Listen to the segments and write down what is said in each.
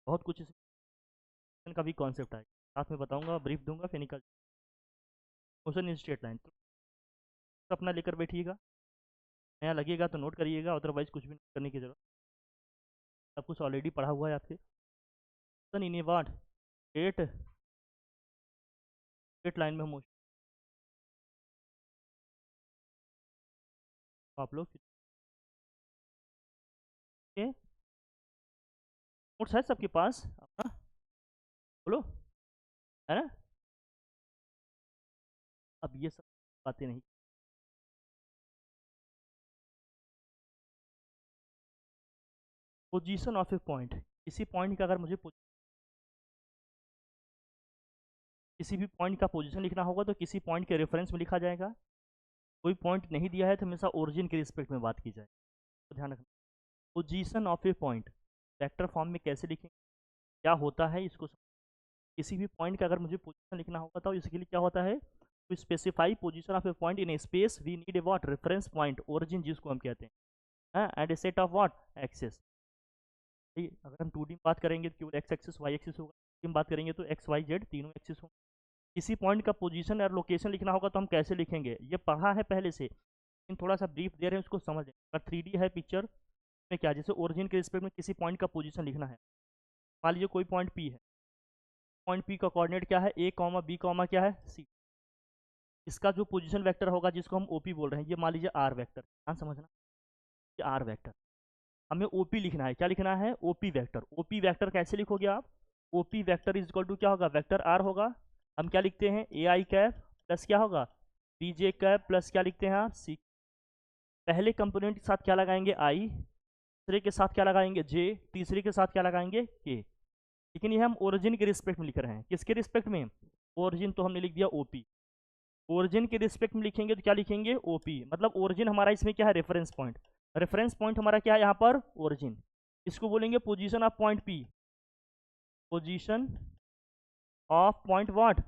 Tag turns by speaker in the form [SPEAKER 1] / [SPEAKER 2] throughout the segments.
[SPEAKER 1] बहुत कुछ इसमें का भी कॉन्सेप्ट है, साथ में बताऊंगा, ब्रीफ दूंगा, फिर निकल। मोशन इन स्ट्रेट लाइन तो अपना लेकर बैठिएगा, नया लगेगा तो नोट करिएगा, अदरवाइज कुछ भी नोट करने की जरूरत, सब कुछ ऑलरेडी पढ़ा हुआ है आपके। Motion in a what straight straight line में मोशन, आप लोग नोट्स है सबके पास अपना, बोलो, है ना? अब ये सब बातें नहीं, पोजीशन ऑफ ए पॉइंट, किसी पॉइंट का अगर मुझे किसी भी पॉइंट का पोजीशन लिखना होगा तो किसी पॉइंट के रेफरेंस में लिखा जाएगा। कोई पॉइंट नहीं दिया है तो हमेशा ओरिजिन के रिस्पेक्ट में बात की जाए, तो ध्यान रखना। Position of a point vector form में कैसे लिखेंगे, क्या होता है इसको किसी भी पॉइंट का अगर मुझे पोजीशन लिखना होगा तो इसके लिए क्या होता है, to specify position of a point in a space we need a what reference point, origin जिसको हम कहते हैं, and a set of what axes. अगर हम 2D में बात करेंगे तो केवल एक्स एक्सिस वाई एक्सिस होगा, 3D में बात करेंगे तो एक्स वाई जेड तीनों एक्सिस होंगे। किसी पॉइंट का पोजीशन और लोकेशन लिखना होगा तो हम कैसे लिखेंगे, ये पढ़ा है पहले से, लेकिन थोड़ा सा ब्रीफ दे रहे हैं उसको समझ। अगर 3D है पिक्चर में क्या, जैसे ओरिजिन के रिस्पेक्ट में किसी पॉइंट का पोजीशन लिखना है, मान लीजिए कोई पॉइंट पी है, पॉइंट पी का कोऑर्डिनेट क्या है, ए कॉमा बी कॉमा क्या है सी, इसका जो पोजीशन वेक्टर होगा जिसको हम ओपी बोल रहे हैं, ये मान लीजिए आर वेक्टर, हाँ समझना, ये आर वेक्टर, हमें ओपी लिखना है, क्या लिखना है, ओपी वेक्टर। ओपी वेक्टर कैसे लिखोगे आप, OP vector is equal to क्या होगा, वेक्टर आर होगा, हम क्या लिखते हैं, ए आई कैप प्लस क्या होगा, बी जे कैप प्लस क्या लिखते हैं आप, सी। पहले कंपोनेंट के साथ क्या लगाएंगे, आई, दूसरे के साथ क्या लगाएंगे, जे, तीसरे के साथ क्या लगाएंगे, के। लेकिन ये हम ओरिजिन के रिस्पेक्ट में लिख रहे हैं, किसके रिस्पेक्ट में, ओरिजिन तो हमने लिख दिया ओपी, ओरिजिन के रिस्पेक्ट में लिखेंगे तो क्या लिखेंगे, ओपी, मतलब ओरिजिन हमारा इसमें क्या है, रेफरेंस पॉइंट, रेफरेंस पॉइंट हमारा क्या है यहाँ पर, ओरिजिन, इसको बोलेंगे position of point P, position of point what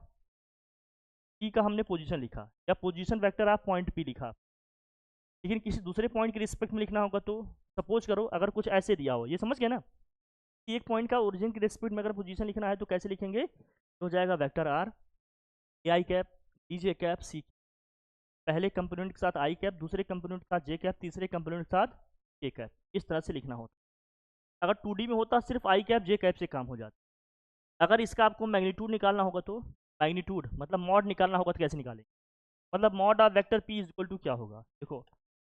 [SPEAKER 1] P का हमने पोजीशन लिखा, या position vector of point P लिखा। लेकिन किसी दूसरे पॉइंट के रिस्पेक्ट में लिखना होगा तो सपोज करो अगर कुछ ऐसे दिया हो, ये समझ गए ना, कि एक पॉइंट का ओरिजिन के रिस्पेक्ट में अगर पोजीशन लिखना है तो कैसे लिखेंगे, तो हो जाएगा vector r, a i cap, b j cap, c, पहले कंपोनेंट के साथ आई कैप, दूसरे कंपोनेंट के साथ जे कैप, तीसरे कंपोनेंट के साथ के कैप, इस तरह से लिखना होता। अगर 2D में होता सिर्फ आई कैप जे कैप से काम हो जाता। अगर इसका आपको मैग्नीट्यूड निकालना होगा तो मैग्नीट्यूड मतलब मॉड निकालना होगा तो कैसे निकालें, मतलब mod of vector P is equal to क्या होगा, देखो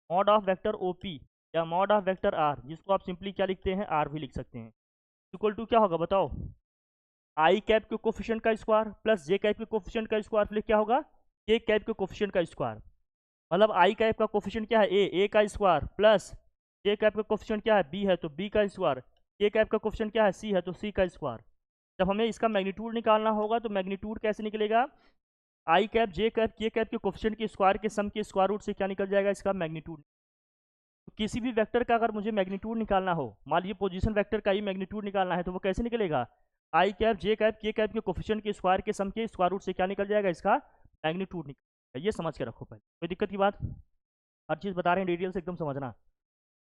[SPEAKER 1] mod of vector O P या मॉड ऑफ वेक्टर आर, जिसको आप सिंपली क्या लिखते हैं, आर भी लिख सकते हैं, इक्वल टू क्या होगा बताओ, आई कैप के कोफिशिएंट का स्क्वायर प्लस जे कैप के कोफिशिएंट का स्क्वायर प्लस क्या होगा, के कैप के कोफिशिएंट का स्क्वायर, मतलब आई कैप का कोफिशिएंट क्या है, ए का स्क्वायर प्लस जे कैप का कोफिशिएंट क्या है, बी है तो बी का स्क्वायर, के कैप का कोफिशिएंट क्या है, सी है तो सी का स्क्वायर। जब हमें इसका मैग्नीट्यूड निकालना होगा तो मैग्नीट्यूड कैसे निकलेगा, आई कैप जे कैप के कैप के कोफिशिएंट के स्क्वायर के सम के स्क्वायर रूट से क्या निकल जाएगा, इसका मैग्नीट्यूड। तो किसी भी वेक्टर का अगर मुझे मैग्नीट्यूड निकालना हो, मान लीजिए पोजीशन वेक्टर का ही मैग्नीट्यूड निकालना है, तो वो कैसे निकलेगा, आई कैप जे कैप के कैप के कोफिशिएंट के स्क्वायर के सम के स्क्वायर रूट से क्या निकल जाएगा, इसका मैग्नीट्यूड निकलेगा। ये समझ के रखो पहले, कोई दिक्कत की बात, हर चीज़ बता रहे हैं डिटेल से एकदम समझना,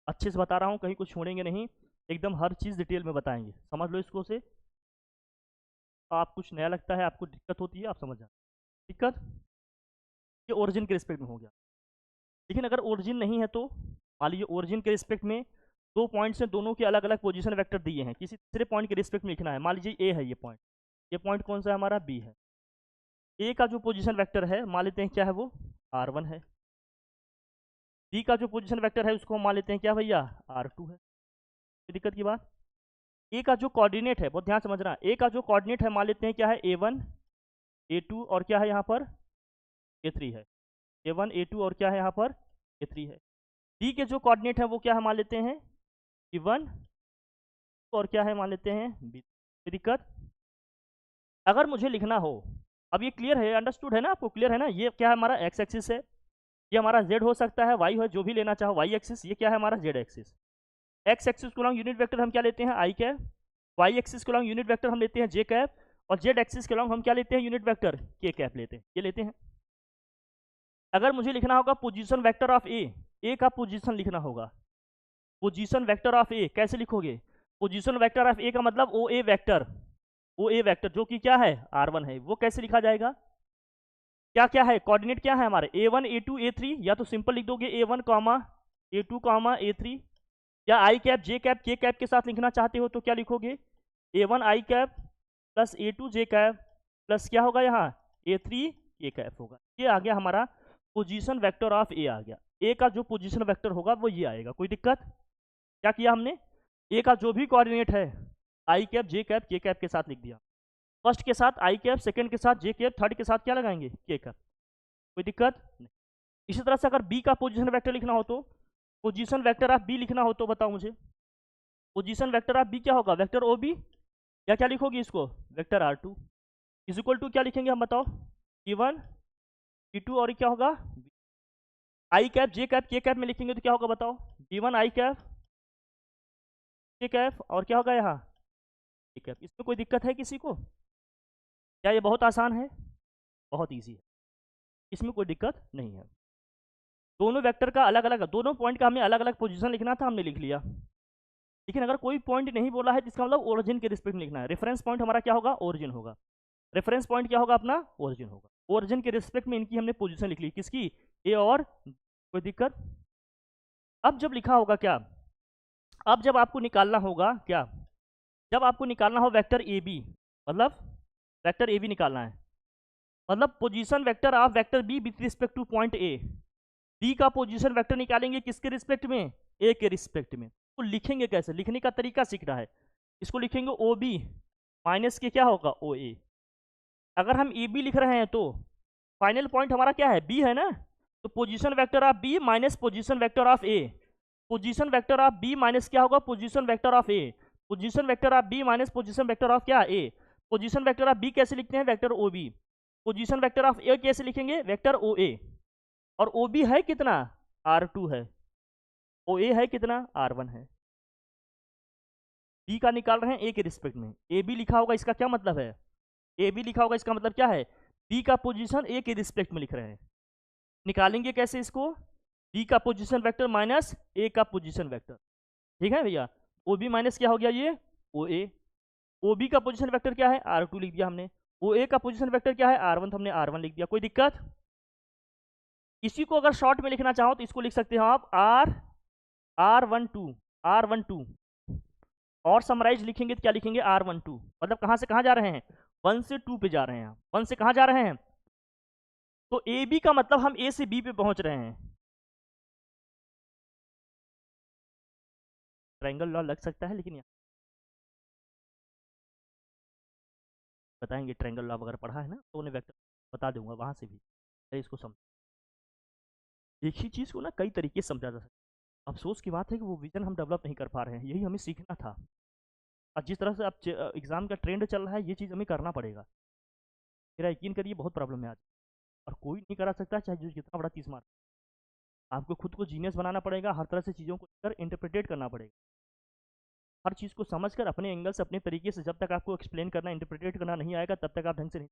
[SPEAKER 1] अच्छे से बता रहा हूँ, कहीं कुछ छोड़ेंगे नहीं, एकदम हर चीज़ डिटेल में बताएंगे, समझ लो इसको से। आप कुछ नया लगता है, आपको दिक्कत होती है, आप समझ जाए दिक्कत, ये ओरिजिन के रिस्पेक्ट में हो गया। लेकिन अगर ओरिजिन नहीं है तो मान लीजिए ओरिजिन के रिस्पेक्ट में दो पॉइंट्स हैं, दोनों के अलग अलग पोजीशन वेक्टर दिए हैं, किसी तीसरे पॉइंट के रिस्पेक्ट में लिखना है, मान लीजिए ए है ये पॉइंट कौन सा है हमारा, बी है, ए का जो पोजीशन वेक्टर है मान लेते हैं क्या है वो, R1 है, बी का जो पोजीशन वेक्टर है उसको हम मान लेते हैं क्या भैया, R2 है। कोई दिक्कत की बात, ए का जो कोऑर्डिनेट है बहुत ध्यान समझना, ए का जो कोऑर्डिनेट है मान लेते हैं क्या है, A1 A2 और क्या है यहाँ पर, A3 है, A1 A2 और क्या है यहाँ पर, A3 है। डी के जो कोऑर्डिनेट है वो क्या है मान लेते हैं, B1 और क्या है मान लेते हैं, B। कोई दिक्कत, अगर मुझे लिखना हो, अब ये क्लियर है, अंडरस्टूड है ना आपको, क्लियर है ना, ये क्या है हमारा एक्स एक्सिस है, ये हमारा जेड हो सकता है, वाई हो, जो भी लेना चाहो, वाई एक्सिस, ये क्या है हमारा जेड एक्सिस। एक्स एक्सिस को लॉन्ग यूनिट वेक्टर हम क्या लेते हैं, आई कैप, वाई एक्सिस को लॉन्ग यूनिट वेक्टर हम लेते हैं जे कैप, और जेड एक्सिस के लॉन्ग हम क्या लेते हैं, यूनिट वेक्टर के कैप लेते हैं, ये लेते हैं। अगर मुझे लिखना होगा पोजीशन वेक्टर ऑफ ए का पोजीशन लिखना होगा, पोजीशन वेक्टर ऑफ ए कैसे लिखोगे, पोजीशन वेक्टर ऑफ ए का मतलब ओ ए वेक्टर जो कि क्या है R1 है, वो कैसे लिखा जाएगा? क्या क्या है कोऑर्डिनेट, क्या है हमारे A1 A2 A3, या तो सिंपल लिख दोगे A1 A2 A3, या आई कैप जे कैप के कैप के साथ लिखना चाहते हो तो क्या लिखोगे A1 आई कैप प्लस A2 जे कैप प्लस क्या होगा यहाँ A3 के कैप होगा। ये आ गया हमारा पोजीशन वेक्टर ऑफ ए आ गया। ए का जो पोजीशन वेक्टर होगा वो ये आएगा। कोई दिक्कत? क्या किया हमने, ए का जो भी कोऑर्डिनेट है आई कैप जे कैप के कैप के साथ लिख दिया। फर्स्ट के साथ आई कैप, सेकंड के साथ जे कैप, थर्ड के साथ क्या लगाएंगे के कैप। कोई दिक्कत नहीं। इसी तरह से अगर बी का पोजीशन वेक्टर लिखना हो तो पोजीशन वेक्टर ऑफ बी लिखना हो तो बताओ मुझे, पोजीशन वेक्टर ऑफ बी क्या होगा, वेक्टर ओ बी, या क्या लिखोगे इसको vector R2 is equal to क्या लिखेंगे हम बताओ E1 E2 और क्या होगा आई कैप जे कैप के कैप में लिखेंगे तो क्या होगा बताओ B1 आई कैप के कैप और क्या होगा यहाँ के कैप। इसमें कोई दिक्कत है किसी को? क्या ये बहुत आसान है? बहुत ईजी है, इसमें कोई दिक्कत नहीं है। दोनों वेक्टर का अलग अलग, दोनों पॉइंट का हमें अलग अलग पोजीशन लिखना था, हमने लिख लिया। लेकिन अगर कोई पॉइंट नहीं बोला है तो इसका मतलब ओरिजिन के रिस्पेक्ट में लिखना है। रेफरेंस पॉइंट हमारा क्या होगा ओरिजिन होगा, रेफरेंस पॉइंट क्या होगा अपना ओरिजिन होगा। ओरिजिन के रिस्पेक्ट में इनकी हमने पोजीशन लिख ली, किसकी ए और। कोई दिक्कत? अब जब लिखा होगा क्या, अब जब आपको निकालना होगा क्या, जब आपको निकालना हो वेक्टर ए बी, मतलब वेक्टर ए बी निकालना है, मतलब position vector of vector B with respect to point A. B का पोजीशन वेक्टर निकालेंगे किसके रिस्पेक्ट में, ए के रिस्पेक्ट में। तो लिखेंगे कैसे, लिखने का तरीका सीखना है। इसको लिखेंगे ओ बी माइनस के क्या होगा ओ ए। अगर हम ए बी लिख रहे हैं तो फाइनल पॉइंट हमारा क्या है बी है ना, तो position vector of B minus position vector of a. Position vector of B minus क्या होगा position vector of a. Position vector of B minus position vector of क्या a. Position vector of b कैसे लिखते हैं vector o b. Position vector of a कैसे लिखेंगे vector O ए। और O B है कितना R2 है, ओ ए है कितना R1 है। बी का निकाल रहे हैं ए के रिस्पेक्ट में, ए बी लिखा होगा इसका क्या मतलब है, ए बी लिखा होगा इसका मतलब क्या है बी का पोजीशन ए के रिस्पेक्ट में लिख रहे हैं। निकालेंगे कैसे इसको, बी का पोजीशन वेक्टर माइनस ए का पोजीशन वेक्टर। ठीक है भैया, ओ बी माइनस क्या हो गया ये ओ ए। ओ बी का पोजीशन वेक्टर क्या है R2 लिख दिया हमने, ओ ए का पोजीशन वेक्टर क्या है R1 तो हमने R1 लिख दिया। कोई दिक्कत? इसी को अगर शॉर्ट में लिखना चाहो तो इसको लिख सकते हो आप R12 और समराइज लिखेंगे तो क्या लिखेंगे R12। मतलब कहां से कहां जा रहे हैं 1 से 2 पे जा रहे हैं, 1 से कहां जा रहे हैं, तो ए बी का मतलब हम ए से बी पे पहुंच रहे हैं। ट्रायंगल लॉ लग सकता है लेकिन यहाँ बताएंगे, ट्रायंगल लॉ अगर पढ़ा है ना तो उन्हें वेक्टर बता दूंगा वहां से भी। इसको समझ, एक ही चीज़ को ना कई तरीके से समझा जा सकता है। अफसोस की बात है कि वो विजन हम डेवलप नहीं कर पा रहे हैं, यही हमें सीखना था। और जिस तरह से अब एग्ज़ाम का ट्रेंड चल रहा है ये चीज़ हमें करना पड़ेगा। मेरा यकीन करिए बहुत प्रॉब्लम है आज, और कोई नहीं करा सकता चाहे जो जितना बड़ा तीस मार। आपको खुद को जीनियस बनाना पड़ेगा, हर तरह से चीज़ों को लेकर इंटरप्रिटेट करना पड़ेगा। हर चीज़ को समझकर अपने एंगल से अपने तरीके से जब तक आपको एक्सप्लेन करना इंटरप्रिटेट करना नहीं आएगा तब तक आप ढंग से नहीं,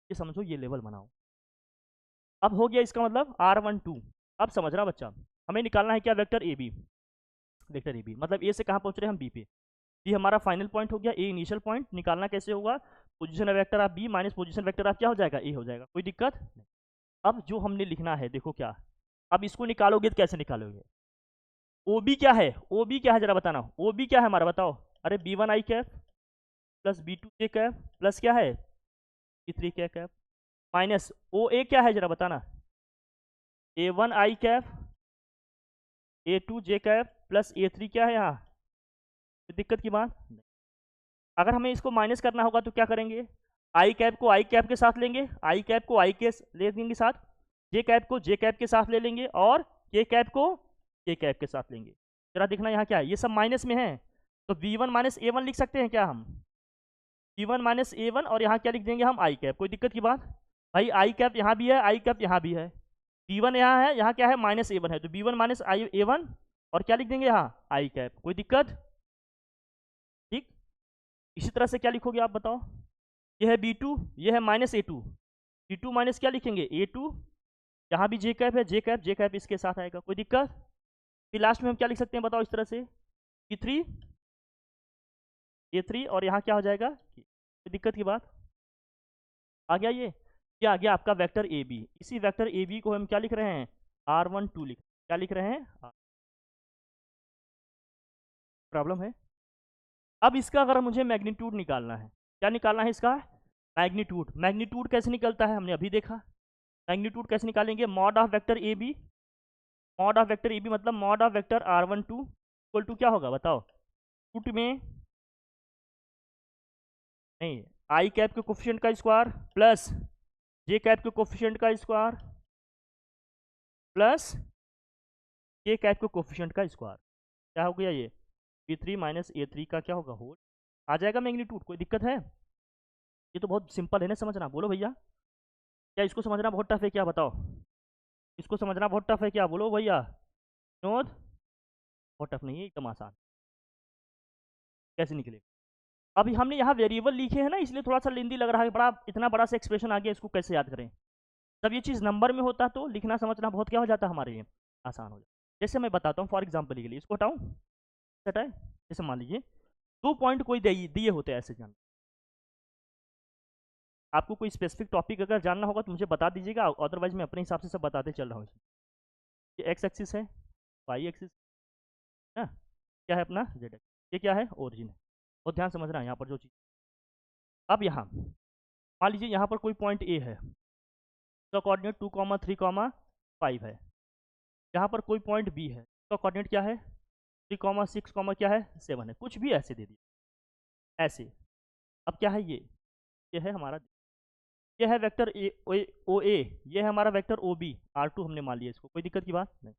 [SPEAKER 1] ये समझो ये लेवल बनाओ। अब हो गया इसका मतलब R12। अब समझना बच्चा, हमें निकालना है क्या vector A B, vector A B मतलब ए से कहाँ पहुँच रहे हैं हम बी पे। बी हमारा फाइनल पॉइंट हो गया, ए इनिशियल पॉइंट। निकालना कैसे होगा, position vector of B minus position vector of क्या हो जाएगा ए हो जाएगा। कोई दिक्कत नहीं। अब जो हमने लिखना है देखो क्या, अब इसको निकालोगे तो कैसे निकालोगे, ओ बी क्या है, ओ बी क्या है जरा बताना, ओ बी क्या है हमारा बताओ। अरे B1 आई कैप प्लस B2 जे कैप प्लस क्या है B3 के कैप माइनस ओ ए क्या है जरा बताना, A1 आई कैप A2 जे कैप प्लस A3 क्या है यहाँ, दिक्कत की बात नहीं। अगर हमें इसको माइनस करना होगा तो क्या करेंगे, आई कैप को आई कैप के साथ लेंगे, आई कैप को आई के ले लेंगे साथ, जे कैप को जे कैप के साथ ले लेंगे, और के कैप को के कैप के साथ लेंगे। जरा देखना यहाँ क्या है, ये सब माइनस में है तो B1 माइनस A1 लिख सकते हैं क्या हम, B1 माइनस A1 और यहाँ क्या लिख देंगे हम आई कैप। कोई दिक्कत की बात भाई, आई कैप यहाँ भी है आई कैप यहाँ भी है, B1 यहाँ है यहाँ क्या है माइनस A1 है, तो B1 माइनस A1 और क्या लिख देंगे यहाँ आई कैप। कोई दिक्कत? ठीक, इसी तरह से क्या लिखोगे आप बताओ, ये है B2 ये है माइनस A2, B2 माइनस क्या लिखेंगे A2, यहाँ भी जे कैप है जे कैप इसके साथ आएगा। कोई दिक्कत? फिर लास्ट में हम क्या लिख सकते हैं बताओ इस तरह से B3 A3 और यहाँ क्या हो जाएगा, कोई दिक्कत की बात आ गया। ये क्या आ गया आपका वेक्टर ए बी। इसी वेक्टर ए बी को हम क्या लिख रहे हैं, R12 लिख, क्या लिख रहे हैं, प्रॉब्लम है। अब इसका अगर मुझे मैग्नीट्यूड निकालना है, क्या निकालना है इसका, मैग्नीट्यूड। मैग्नीट्यूड कैसे निकलता है हमने अभी देखा। मैग्नीट्यूड कैसे निकालेंगे, mod of vector A b, mod of vector A B मतलब mod of vector R12 equal to क्या होगा बताओ, रूट में नहीं, आई कैप के कोफिशिएंट का स्क्वायर प्लस जे कैप के कोफिशिएंट का स्क्वायर प्लस के कैप के कोफिशिएंट का स्क्वायर, क्या हो गया ये, B3 माइनस A3 का क्या होगा होल, आ जाएगा मैग्नीट्यूड। कोई दिक्कत है, ये तो बहुत सिंपल है ना समझना, बोलो भैया। क्या इसको समझना बहुत टफ है क्या, बताओ, इसको समझना बहुत टफ है क्या, बोलो भैया। विनोद, बहुत टफ नहीं है, एकदम आसान। कैसे निकले, अभी हमने यहाँ वेरिएबल लिखे हैं ना, इसलिए थोड़ा सा लेंदी लग रहा है, बड़ा इतना बड़ा सा एक्सप्रेशन आ गया, इसको कैसे याद करें। जब ये चीज़ नंबर में होता तो लिखना समझना बहुत क्या हो जाता हमारे लिए, आसान हो जाता। जैसे मैं बताता हूँ फॉर एग्जाम्पल के लिए, इसको हटाऊँ, हटाए, जैसे मान लीजिए 2 पॉइंट कोई दिए होते हैं ऐसे जान, आपको कोई स्पेसिफिक टॉपिक अगर जानना होगा तो मुझे बता दीजिएगा, अदरवाइज मैं अपने हिसाब से सब बताते चल रहा हूँ। ये एक्स एक्सिस है, वाई एक्सिस है, क्या है अपना जेड एक्सिस, ये क्या है ओरिजिन है। बहुत ध्यान समझना है यहाँ पर जो चीज़। अब यहाँ मान लीजिए यहाँ पर कोई पॉइंट ए है, तो कोऑर्डिनेट 2,3,5 है। यहाँ पर कोई पॉइंट बी है, तो कोऑर्डिनेट क्या है 3,6, क्या है 7 है, कुछ भी ऐसे दे दिए ऐसे। अब क्या है ये है हमारा, ये है वेक्टर ओ ए, ये है हमारा वेक्टर ओ बी, R2 हमने मान लिया इसको, कोई दिक्कत की बात नहीं।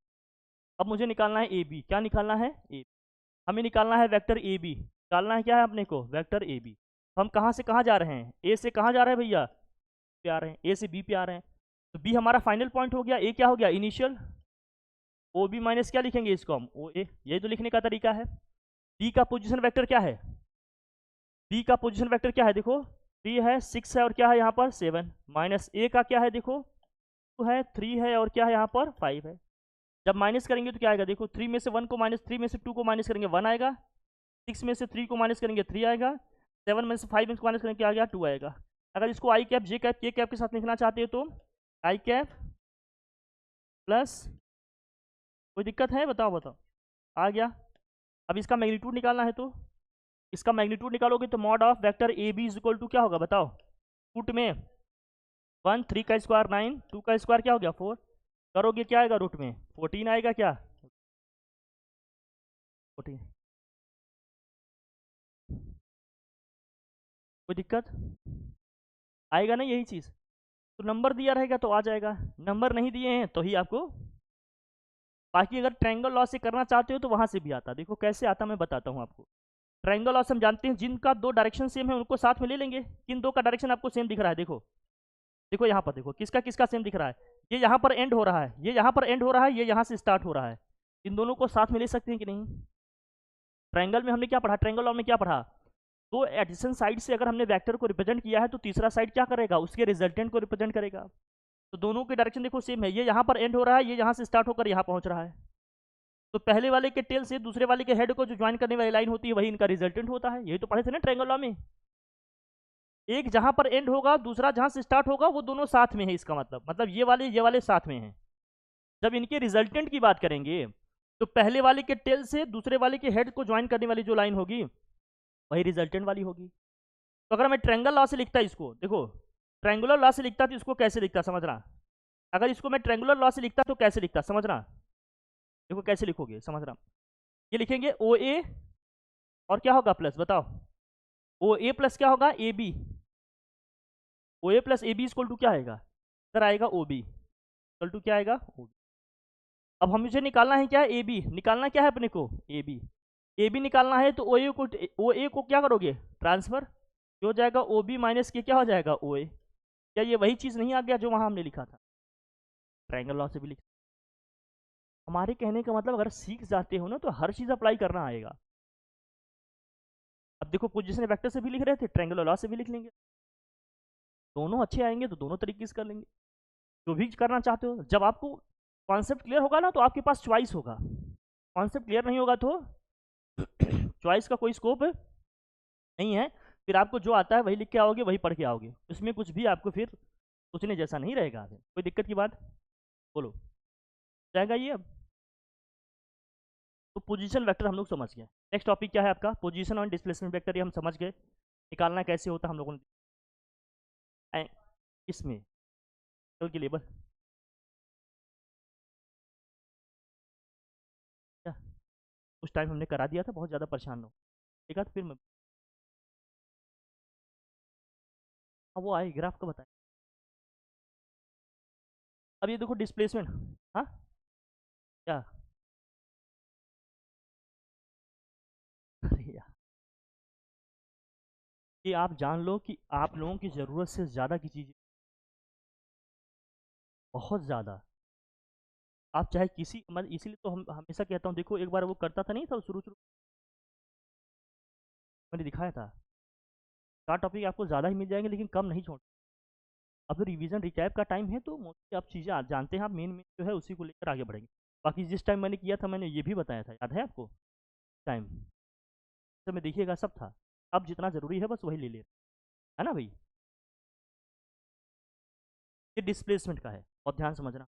[SPEAKER 1] अब मुझे निकालना है ए बी, क्या निकालना है ए, हमें निकालना है वेक्टर ए बी, निकालना है क्या है अपने को वेक्टर ए बी। हम कहाँ से कहाँ जा रहे हैं, ए से कहाँ जा रहे हैं भैया, पे आ रहे हैं, ए से बी पे आ रहे हैं, तो बी हमारा फाइनल पॉइंट हो गया, ए क्या हो गया इनिशियल, ओ बी माइनस क्या लिखेंगे इसको हम ओ ए, ये तो लिखने का तरीका है। बी का पोजिशन वेक्टर क्या है, बी का पोजिशन वेक्टर क्या है देखो, 3 है 6 है और क्या है यहाँ पर 7, माइनस ए का क्या है देखो 2 है 3 है और क्या है यहाँ पर 5 है। जब माइनस करेंगे तो क्या आएगा देखो, 3 में से 1 को माइनस, 3 में से 2 को माइनस करेंगे 1 आएगा, 6 में से 3 को माइनस करेंगे 3 आएगा, 7 में से 5 में से माइनस करेंगे क्या आ गया 2 आएगा। अगर इसको आई कैप जे कैप के कैप के साथ लिखना चाहते हो तो आई कैप प्लस, कोई दिक्कत है बताओ बताओ, आ गया। अब इसका मैग्नीट्यूड निकालना है तो इसका मैग्नीट्यूड निकालोगे तो mod of vector A B is equal to क्या होगा बताओ, रूट में 1, 3 का स्क्वायर 9, 2 का स्क्वायर क्या हो गया 4, करोगे क्या आएगा रूट में 14 आएगा, क्या 14, कोई दिक्कत आएगा ना यही चीज़। तो नंबर दिया रहेगा तो आ जाएगा, नंबर नहीं दिए हैं तो ही आपको, बाकी अगर ट्रायंगल लॉ से करना चाहते हो तो वहाँ से भी आता, देखो कैसे आता मैं बताता हूँ आपको। ट्रायंगल लॉ से हम जानते हैं जिनका 2 डायरेक्शन सेम है उनको साथ में ले लेंगे, किन 2 का डायरेक्शन आपको सेम दिख रहा है देखो, देखो यहाँ पर देखो किसका किसका सेम दिख रहा है, ये यहाँ पर एंड हो रहा है, ये यहाँ पर एंड हो रहा है, ये यहाँ से स्टार्ट हो रहा है, इन दोनों को साथ में ले सकते हैं कि नहीं। ट्रायंगल में हमने क्या पढ़ा, ट्रायंगल लॉ में क्या पढ़ा, तो एडिशन साइड से अगर हमने वेक्टर को रिप्रेजेंट किया है तो तीसरा साइड क्या करेगा उसके रिजल्टेंट को रिप्रेजेंट करेगा। तो दोनों के डायरेक्शन देखो सेम है, ये यहाँ पर एंड हो रहा है, ये यहाँ से स्टार्ट होकर यहाँ पहुँच रहा है, तो पहले वाले के टेल से दूसरे वाले के हेड को जो ज्वाइन करने वाली लाइन होती है वही इनका रिजल्टेंट होता है, यही तो पढ़े थे ना ट्रायंगल लॉ में। एक जहां पर एंड होगा दूसरा जहां से स्टार्ट होगा वो दोनों साथ में है, इसका मतलब ये वाले साथ में हैं। जब इनके रिजल्टेंट की बात करेंगे तो पहले वाले के टेल से दूसरे वाले के हेड को ज्वाइन करने वाली जो लाइन होगी वही रिजल्टेंट वाली होगी। तो अगर मैं ट्रायंगल लॉ से लिखता इसको, देखो ट्रायंगुलर लॉ से लिखता तो इसको कैसे लिखता समझना, अगर इसको मैं ट्रायंगुलर लॉ से लिखता तो कैसे लिखता समझना, देखो कैसे लिखोगे समझना, ये लिखेंगे ओ ए और क्या होगा प्लस, बताओ ओ ए प्लस क्या होगा A B, O A plus A B equal to क्या आएगा, सर आएगा ओ बी इक्वल टू क्या आएगा ओ बी। अब हम मुझे निकालना है क्या, ए बी निकालना क्या है अपने को, ए बी निकालना है तो ओ ए को क्या करोगे ट्रांसफर, हो जाएगा ओ बी माइनस के क्या हो जाएगा ओ ए। क्या ये वही चीज़ नहीं आ गया जो वहाँ हमने लिखा था, ट्रायंगल लॉ से भी लिख, हमारे कहने का मतलब अगर सीख जाते हो ना तो हर चीज़ अप्लाई करना आएगा। अब देखो पोजीशन वेक्टर से भी लिख रहे थे, ट्रायंगल लॉ से भी लिख लेंगे, दोनों अच्छे आएंगे तो दोनों तरीके से कर लेंगे, जो भी करना चाहते हो। जब आपको कॉन्सेप्ट क्लियर होगा ना तो आपके पास चॉइस होगा, कॉन्सेप्ट क्लियर नहीं होगा तो चॉइस का कोई स्कोप नहीं है, फिर आपको जो आता है वही लिख के आओगे, वही पढ़ के आओगे, इसमें कुछ भी आपको फिर सोचने जैसा नहीं रहेगा आगे। कोई दिक्कत की बात? बोलो, जाएगा ये अब? तो पोजीशन वेक्टर हम लोग समझ गए। नेक्स्ट टॉपिक क्या है आपका? पोजीशन और डिस्प्लेसमेंट वेक्टर, ये हम समझ गए। निकालना कैसे होता हम लोगों ने इसमें कल की लेबर क्या उस टाइम हमने करा दिया था, बहुत ज़्यादा परेशान हो ठीक है। तो फिर मैं हाँ वो आए ग्राफ का बताएं। अब ये देखो डिस्प्लेसमेंट। हाँ क्या? अरे यार, ये आप जान लो कि आप लोगों की ज़रूरत से ज़्यादा की चीज़, बहुत ज़्यादा। आप चाहे किसी मतलब, इसीलिए तो हम हमेशा कहता हूँ, देखो एक बार वो करता था नहीं था शुरू शुरू मैंने दिखाया था, 4 टॉपिक आपको ज़्यादा ही मिल जाएंगे लेकिन कम नहीं छोड़। अब रिवीजन रिकैप का टाइम है तो मोस्टली आप चीज़ें जानते हैं, आप मेन मेन जो है उसी को लेकर आगे बढ़ेंगे। बाकी जिस टाइम मैंने किया था मैंने ये भी बताया था, याद है आपको? टाइम तो मैं देखिएगा सब था। अब जितना ज़रूरी है बस वही ले है ना भाई? ये डिस्प्लेसमेंट का है और ध्यान समझना।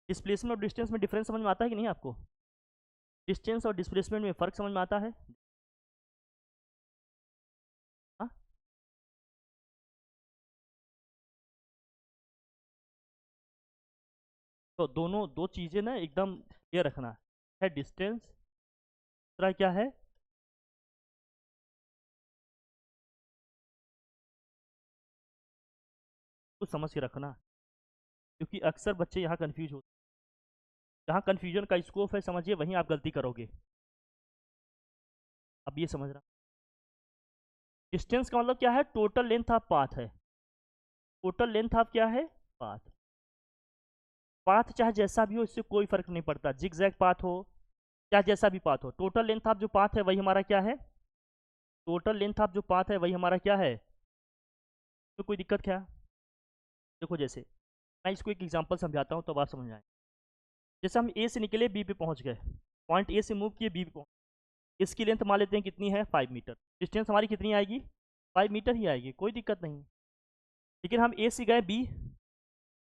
[SPEAKER 1] डिस्प्लेसमेंट और डिस्टेंस में डिफरेंस समझ में आता है कि नहीं आपको? डिस्टेंस और डिस्प्लेसमेंट में फ़र्क समझ में आता है? हाँ, तो दोनों दो चीज़ें ना एकदम क्लियर रखना है। डिस्टेंस, दूसरा क्या है? कुछ समझ के रखना, क्योंकि अक्सर बच्चे यहाँ कन्फ्यूज होते हैं। जहाँ कन्फ्यूजन का स्कोप है समझिए, वहीं आप गलती करोगे। अब ये समझना, डिस्टेंस का मतलब क्या है? टोटल लेंथ ऑफ पाथ है। टोटल लेंथ ऑफ क्या है? पाथ। पाथ चाहे जैसा भी हो, इससे कोई फर्क नहीं पड़ता, जिग जैग पाथ हो या जैसा भी पाथ हो, टोटल लेंथ ऑफ जो पाथ है वही हमारा क्या है? टोटल लेंथ ऑफ जो पाथ है वही हमारा क्या है? तो कोई दिक्कत क्या? देखो जैसे मैं इसको एक एग्जांपल समझाता हूँ तो बात समझ में आए। जैसे हम ए से निकले बी पे पहुँच गए, पॉइंट ए से मूव किए बी पे पहुँच, इसकी लेंथ मान लेते हैं कितनी है? 5 मीटर। डिस्टेंस हमारी कितनी आएगी? 5 मीटर ही आएगी, कोई दिक्कत नहीं। लेकिन हम ए से गए बी,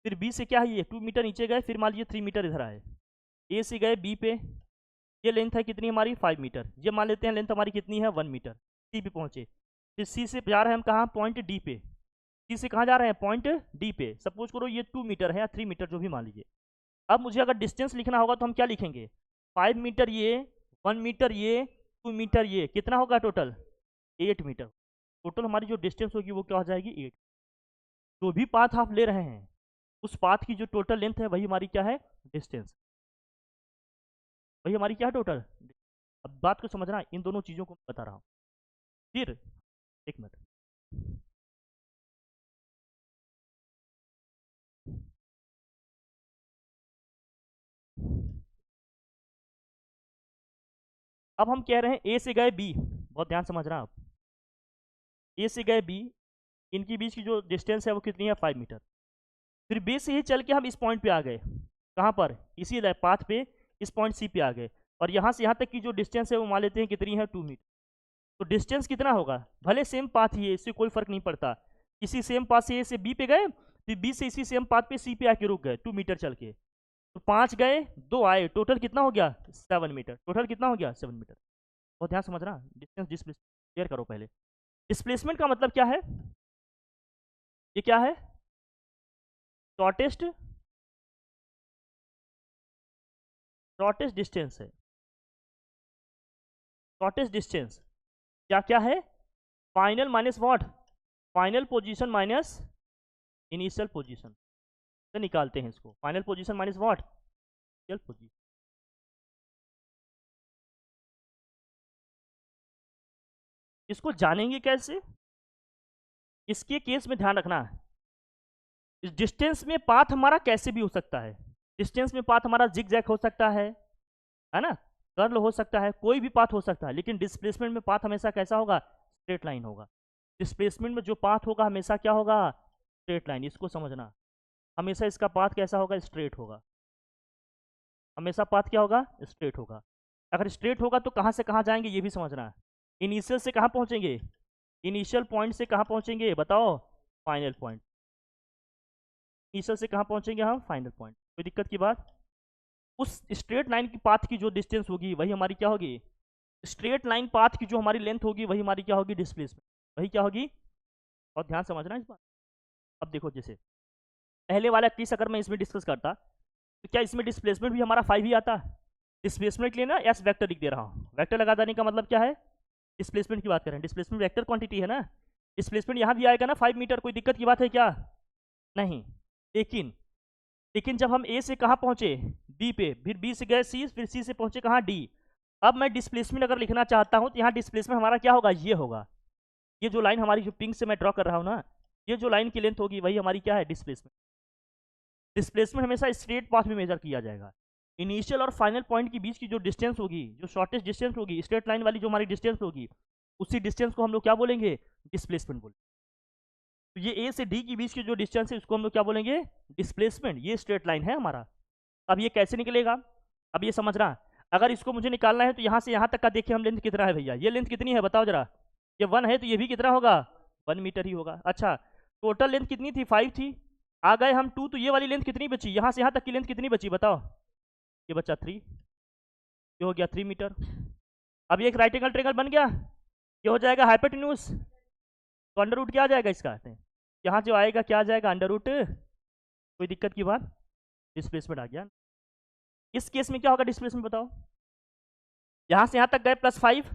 [SPEAKER 1] फिर बी से क्या है, ये 2 मीटर नीचे गए, फिर मान लीजिए 3 मीटर इधर आए। ए से गए बी पे, ये लेंथ है कितनी हमारी? 5 मीटर। ये मान लेते हैं लेंथ हमारी कितनी है? 1 मीटर। सी पे पहुँचे, फिर सी से जा रहे हैं हम कहाँ? पॉइंट डी पे। सी से कहाँ जा रहे हैं? पॉइंट डी पे। सपोज करो ये 2 मीटर है या 3 मीटर जो भी मान लीजिए। अब मुझे अगर डिस्टेंस लिखना होगा तो हम क्या लिखेंगे? 5 मीटर ये, 1 मीटर ये, 2 मीटर ये, कितना होगा टोटल? 8 मीटर। टोटल हमारी जो डिस्टेंस होगी वो क्या हो जाएगी? 8। जो भी पाथ आप ले रहे हैं उस पाथ की जो टोटल लेंथ है वही हमारी क्या है? डिस्टेंस। वही हमारी क्या है? टोटल। अब बात को समझना, इन दोनों चीज़ों को बता रहा हूँ। फिर एक मिनट, अब हम कह रहे हैं ए से गए बी, बहुत ध्यान समझना आप। ए से गए बी, इनकी बीच की जो डिस्टेंस है वो कितनी है? 5 मीटर। फिर बी से ही चल के हम इस पॉइंट पे आ गए, कहाँ पर? इसी पाथ पे, इस पॉइंट सी पे आ गए, और यहाँ से यहाँ तक की जो डिस्टेंस है वो मान लेते हैं कितनी है? 2 मीटर। तो डिस्टेंस कितना होगा? भले सेम पाथ ही है, इससे कोई फर्क नहीं पड़ता। इसी सेम पाथ से ए से बी पे गए, फिर बी से इसी सेम पाथ पे सी पे आके रुक गए 2 मीटर चल के, तो 5 गए 2 आए, टोटल कितना हो गया? 7 मीटर। टोटल कितना हो गया? 7 मीटर। बहुत ध्यान समझना, डिस्टेंस डिस्प्लेसमेंट क्लियर करो पहले। डिस्प्लेसमेंट का मतलब क्या है? ये क्या है? शॉर्टेस्ट, शॉर्टेस्ट डिस्टेंस है। शॉर्टेस्ट डिस्टेंस क्या क्या है? Final minus what? Final position minus initial position से निकालते हैं इसको। Final position minus what? Initial position. इसको जानेंगे कैसे? इसके केस में ध्यान रखना है, इस डिस्टेंस में पाथ हमारा कैसे भी हो सकता है। डिस्टेंस में पाथ हमारा जिग जैग हो सकता है ना, कर्ल हो सकता है, कोई भी पाथ हो सकता है, लेकिन डिस्प्लेसमेंट में पाथ हमेशा कैसा होगा? स्ट्रेट लाइन होगा। डिस्प्लेसमेंट में जो पाथ होगा हमेशा क्या होगा? Straight line. इसको समझना, हमेशा इसका पाथ कैसा होगा? स्ट्रेट होगा। हमेशा पाथ क्या होगा? स्ट्रेट होगा। अगर स्ट्रेट होगा तो कहाँ से कहाँ जाएंगे ये भी समझना है। इनिशियल से कहाँ पहुँचेंगे? इनिशियल पॉइंट से कहाँ पहुंचेंगे बताओ, फाइनल पॉइंट। इनिशियल से कहाँ पहुंचेंगे हम, फाइनल पॉइंट। कोई दिक्कत की बात? उस स्ट्रेट लाइन की पाथ की जो डिस्टेंस होगी वही हमारी क्या होगी, स्ट्रेट लाइन पाथ की जो हमारी लेंथ होगी वही हमारी क्या होगी, डिस्प्लेसमेंट, वही क्या होगी। और ध्यान समझना इस बात। अब देखो जैसे पहले वाला केस अगर मैं इसमें डिस्कस करता तो क्या इसमें डिस्प्लेसमेंट भी हमारा 5 ही आता। डिस्प्लेसमेंट के लिए ना एस वेक्टर लिख दे रहा हूँ। वेक्टर लगा देने का मतलब क्या है, डिस्प्लेसमेंट की बात करें, डिस्प्लेसमेंट वेक्टर क्वांटिटी है ना। डिस्प्लेसमेंट यहाँ भी आएगा ना 5 मीटर, कोई दिक्कत की बात है क्या, नहीं। लेकिन लेकिन जब हम ए से कहाँ पहुंचे, बी पे, फिर बी से गए सी, फिर सी से पहुंचे कहाँ, डी। अब मैं डिस्प्लेसमेंट अगर लिखना चाहता हूँ तो यहाँ डिस्प्लेसमेंट हमारा क्या होगा, ये होगा। ये जो लाइन हमारी जो पिंक से मैं ड्रॉ कर रहा हूँ ना, ये जो लाइन की लेंथ होगी वही हमारी क्या है, डिस्प्लेसमेंट। डिस्प्लेसमेंट हमेशा स्ट्रेट पाथ में मेजर किया जाएगा। इनिशियल और फाइनल पॉइंट के बीच की जो डिस्टेंस होगी, जो शॉर्टेस्ट डिस्टेंस होगी, स्ट्रेट लाइन वाली जो हमारी डिस्टेंस होगी, उसी डिस्टेंस को हम लोग क्या बोलेंगे, डिस्प्लेसमेंट बोलेंगे। तो ये ए से डी के बीच की जो डिस्टेंस है उसको हम लोग क्या बोलेंगे, डिस्प्लेसमेंट। ये स्ट्रेट लाइन है हमारा। अब ये कैसे निकलेगा, अब ये समझना। अगर इसको मुझे निकालना है तो यहाँ से यहाँ तक का देखिए हम लेंथ कितना है भैया, ये लेंथ कितनी है बताओ जरा। ये 1 है तो ये भी कितना होगा, 1 मीटर ही होगा। अच्छा, टोटल लेंथ कितनी थी, 5 थी। आ गए हम 2, तो ये वाली लेंथ कितनी बची, यहाँ से यहाँ तक की लेंथ कितनी बची बताओ। ये बचा 3, ये हो गया 3 मीटर। अब ये एक राइट एंगल ट्रायंगल बन गया, ये हो जाएगा हाइपोटेन्यूज। तो अंडर रूट क्या आ जाएगा इसका, यहाँ जो आएगा क्या आ जाएगा, अंडर रूट। कोई दिक्कत की बात, डिस्प्लेसमेंट आ गया। इस केस में क्या होगा डिस्प्लेसमेंट बताओ, यहाँ से यहाँ तक गए +5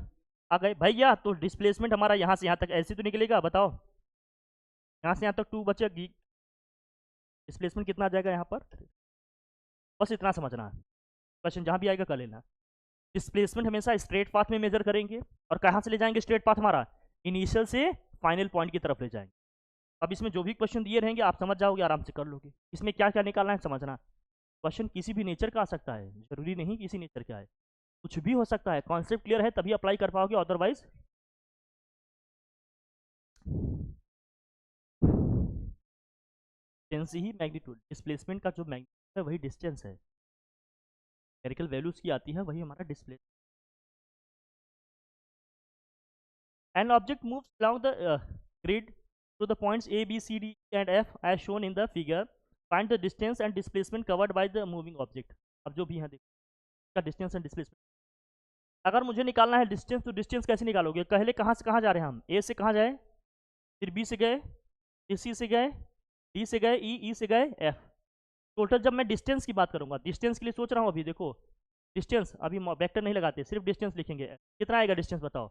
[SPEAKER 1] आ गए भैया, तो डिस्प्लेसमेंट हमारा यहाँ से यहाँ तक ऐसे तो निकलेगा बताओ। यहाँ से यहाँ तक 2 बचेगी, डिस्प्लेसमेंट कितना आ जाएगा यहाँ पर। बस इतना समझना है, क्वेश्चन जहाँ भी आएगा कर लेना। डिस्प्लेसमेंट हमेशा स्ट्रेट पाथ में मेजर करेंगे, और कहाँ से ले जाएंगे स्ट्रेट पाथ हमारा, इनिशियल से फाइनल पॉइंट की तरफ ले जाएंगे। अब इसमें जो भी क्वेश्चन दिए रहेंगे आप समझ जाओगे, आराम से कर लोगे। इसमें क्या क्या निकालना है समझना। क्वेश्चन किसी भी नेचर का आ सकता है, जरूरी नहीं किसी नेचर का है, कुछ भी हो सकता है। कॉन्सेप्ट क्लियर है तभी अप्लाई कर पाओगे, अदरवाइज डिस्टेंस ही मैग्नीट्यूड, डिस्प्लेसमेंट का जो मैग्नीट्यूड है वही डिस्टेंस है, न्यूमेरिकल वैल्यूज की आती है वही हमारा display. An object moves along the grid to the points A, B, C, D and F as shown in the figure. Find the distance and displacement covered by the moving object. अब जो भी है देखो, इसका distance and displacement अगर मुझे निकालना है डिस्टेंस, तो डिस्टेंस कैसे निकालोगे, पहले कहाँ से कहाँ जा रहे हैं हम, ए से कहाँ जाए, फिर बी से गए, फिर सी से गए, डी से गए, ई से गए, एफ। टोटल जब मैं डिस्टेंस की बात करूंगा, डिस्टेंस के लिए सोच रहा हूँ अभी देखो, डिस्टेंस अभी वेक्टर नहीं लगाते, सिर्फ डिस्टेंस लिखेंगे। कितना आएगा डिस्टेंस बताओ,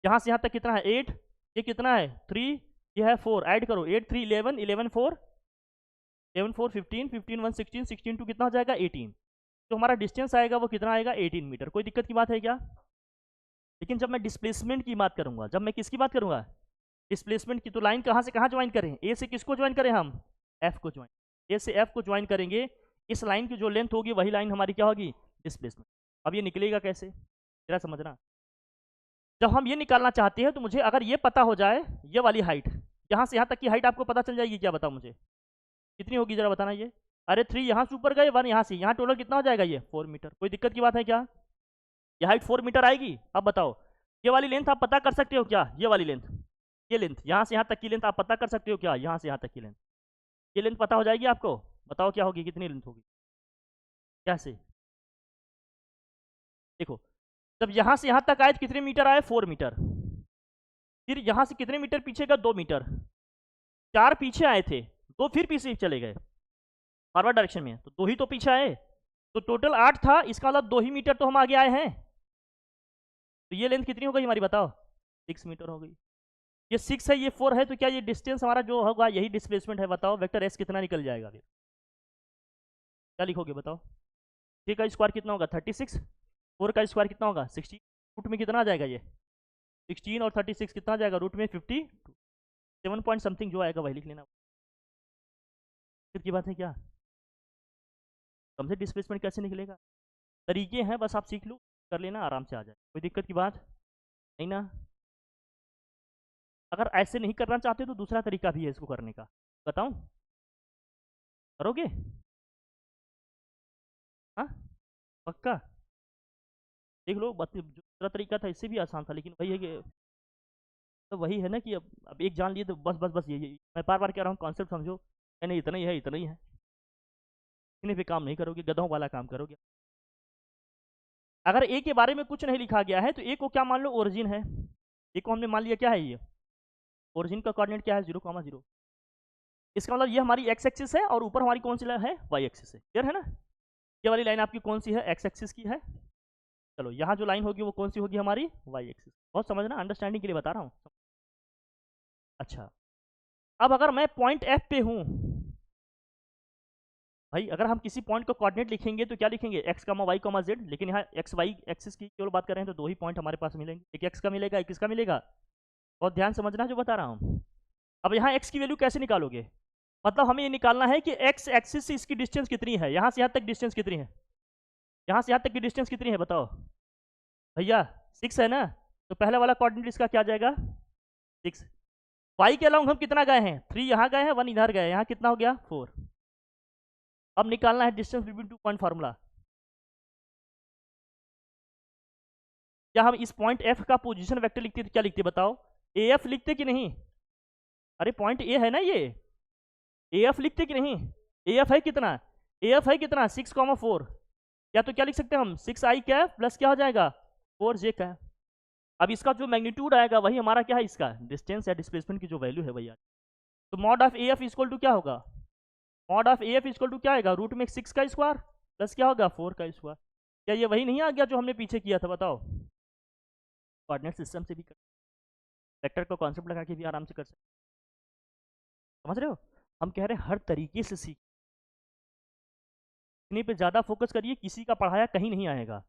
[SPEAKER 1] यहाँ से यहाँ तक कितना है 8, ये कितना है 3, ये है 4, ऐड करो 8 3 11, 11 4, 11 4 15, 15 1 16, 16 2 कितना हो जाएगा 18। तो हमारा डिस्टेंस आएगा वो कितना आएगा 18 मीटर। कोई दिक्कत की बात है क्या। लेकिन जब मैं डिस्प्लेसमेंट की बात करूंगा, जब मैं किसकी बात करूंगा, डिस्प्लेसमेंट की, तो लाइन कहाँ से कहाँ ज्वाइन करें, ए से किसको ज्वाइन करें हम, एफ को ज्वाइन, ए से एफ को ज्वाइन करेंगे। इस लाइन की जो लेंथ होगी वही लाइन हमारी क्या होगी, डिस्प्लेसमेंट। अब ये निकलेगा कैसे जरा समझना। जब हम ये निकालना चाहते हैं तो मुझे अगर ये पता हो जाए, ये वाली हाइट, यहाँ से यहाँ तक की हाइट आपको पता चल जाएगी क्या बताओ मुझे, कितनी होगी जरा बताना। ये अरे 3 यहाँ से ऊपर गए, 1 यहाँ से, यहाँ टोटल कितना हो जाएगा ये 4 मीटर। कोई दिक्कत की बात है क्या, ये हाइट 4 मीटर आएगी। अब बताओ ये वाली लेंथ आप पता कर सकते हो क्या, ये वाली लेंथ, ये लेंथ यहाँ से यहाँ तक की लेंथ आप पता कर सकते हो क्या, यहाँ से यहाँ तक की लेंथ, ये लेंथ पता हो जाएगी आपको। बताओ क्या होगी, कितनी लेंथ होगी, कैसे देखो। जब यहाँ से यहाँ तक आए तो कितने मीटर आए, 4 मीटर। फिर यहाँ से कितने मीटर पीछे का, 2 मीटर। 4 पीछे आए थे, 2 फिर पीछे चले गए फॉरवर्ड डायरेक्शन में, तो 2 ही तो पीछे आए, तो टोटल 8 था, इसका मतलब 2 ही मीटर तो हम आगे आए हैं। तो ये लेंथ कितनी हो गई हमारी बताओ, 6 मीटर हो गई। ये 6 है, ये 4 है, तो क्या ये डिस्टेंस हमारा जो होगा यही डिस्प्लेसमेंट है। बताओ वेक्टर एस कितना निकल जाएगा, फिर क्या लिखोगे बताओ। 3 का स्क्वायर कितना होगा 36, 4 का स्क्वायर कितना होगा 60, रूट में कितना आ जाएगा ये 16, और 36 कितना आ जाएगा रूट में 52, 7 पॉइंट समथिंग जो आएगा वही लिख लेना। फिर की बात है क्या, हमसे डिस्प्लेसमेंट कैसे निकलेगा, तरीके हैं, बस आप सीख लो, कर लेना, आराम से आ जाए, कोई दिक्कत की बात नहीं ना। अगर ऐसे नहीं करना चाहते तो दूसरा तरीका भी है इसको करने का, बताऊं, करोगे, हाँ पक्का। देख लो, दूसरा तरीका था इससे भी आसान था, लेकिन वही है कि तो वही है ना कि अब एक जान लिए तो बस बस बस यही, मैं बार बार कह रहा हूँ कॉन्सेप्ट समझो। नहीं इतना ही है, इतना ही है, इतने पे काम नहीं करोगे, गधों वाला काम करोगे। अगर ए के बारे में कुछ नहीं लिखा गया है तो ए को क्या मान लो, ओरिजिन है। ए को हमने मान लिया क्या है, ये ओरिजिन का कोऑर्डिनेट क्या है, 0,0। इसका मतलब ये हमारी एक्स एक्सिस है और ऊपर हमारी कौन सी लाइन है, वाई एक्सिस है। क्लियर है ना। ये वाली लाइन आपकी कौन सी है, एक्स एक्सिस की है। चलो यहाँ जो लाइन होगी वो कौन सी होगी, हमारी वाई एक्सिस। बहुत समझना, अंडरस्टैंडिंग के लिए बता रहा हूँ। अच्छा, अब अगर मैं पॉइंट एफ पे हूँ भाई, अगर हम किसी पॉइंट को कोऑर्डिनेट लिखेंगे तो क्या लिखेंगे, एक्स कामा वाई कामा जेड, लेकिन यहाँ एक्स वाई एक्सिस की केवल बात कर रहे हैं तो दो ही पॉइंट हमारे पास मिलेंगे, एक एक्स का मिलेगा, एक किसका मिलेगा। बहुत ध्यान समझना जो बता रहा हूँ। अब यहाँ एक्स की वैल्यू कैसे निकालोगे, मतलब हमें ये निकालना है कि एक्स एक्सिस से इसकी डिस्टेंस कितनी है, यहाँ से यहाँ तक डिस्टेंस कितनी है, यहाँ से यहाँ तक की डिस्टेंस कितनी है बताओ भैया, 6 है ना। तो पहला वाला कोऑर्डिनेट इसका क्या आ जाएगा, 6। वाई के अलाउंग हम कितना गए हैं, 3 यहाँ गए हैं, 1 इधर गए, यहाँ कितना हो गया, 4। अब निकालना है डिस्टेंस बिटवीन 2 पॉइंट फार्मूला। क्या हम इस पॉइंट एफ का पोजीशन वेक्टर लिखते तो क्या लिखते बताओ, ए एफ लिखते कि नहीं। अरे पॉइंट ए है ना ये, ए एफ लिखते कि नहीं। ए एफ है कितना, ए एफ है कितना 6,4। या तो क्या लिख सकते हैं हम, 6i कैफ प्लस क्या हो जाएगा 4j कैफ। अब इसका जो मैग्नीट्यूड आएगा वही हमारा क्या है, इसका डिस्टेंस या डिस्प्लेसमेंट की जो वैल्यू है भैया। तो mod of A F equal to क्या होगा, mod of A F equal to क्या आएगा, रूट में 6 का स्क्वायर प्लस क्या होगा 4 का स्क्वायर। क्या ये वही नहीं आ गया जो हमने पीछे किया था बताओ। कोऑर्डिनेट सिस्टम से भी कर, वेक्टर का कॉन्सेप्ट लगा के भी आराम से कर सकते, समझ रहे हो। हम कह रहे हैं हर तरीके से सीखने पे ज़्यादा फोकस करिए, किसी का पढ़ाया कहीं नहीं आएगा।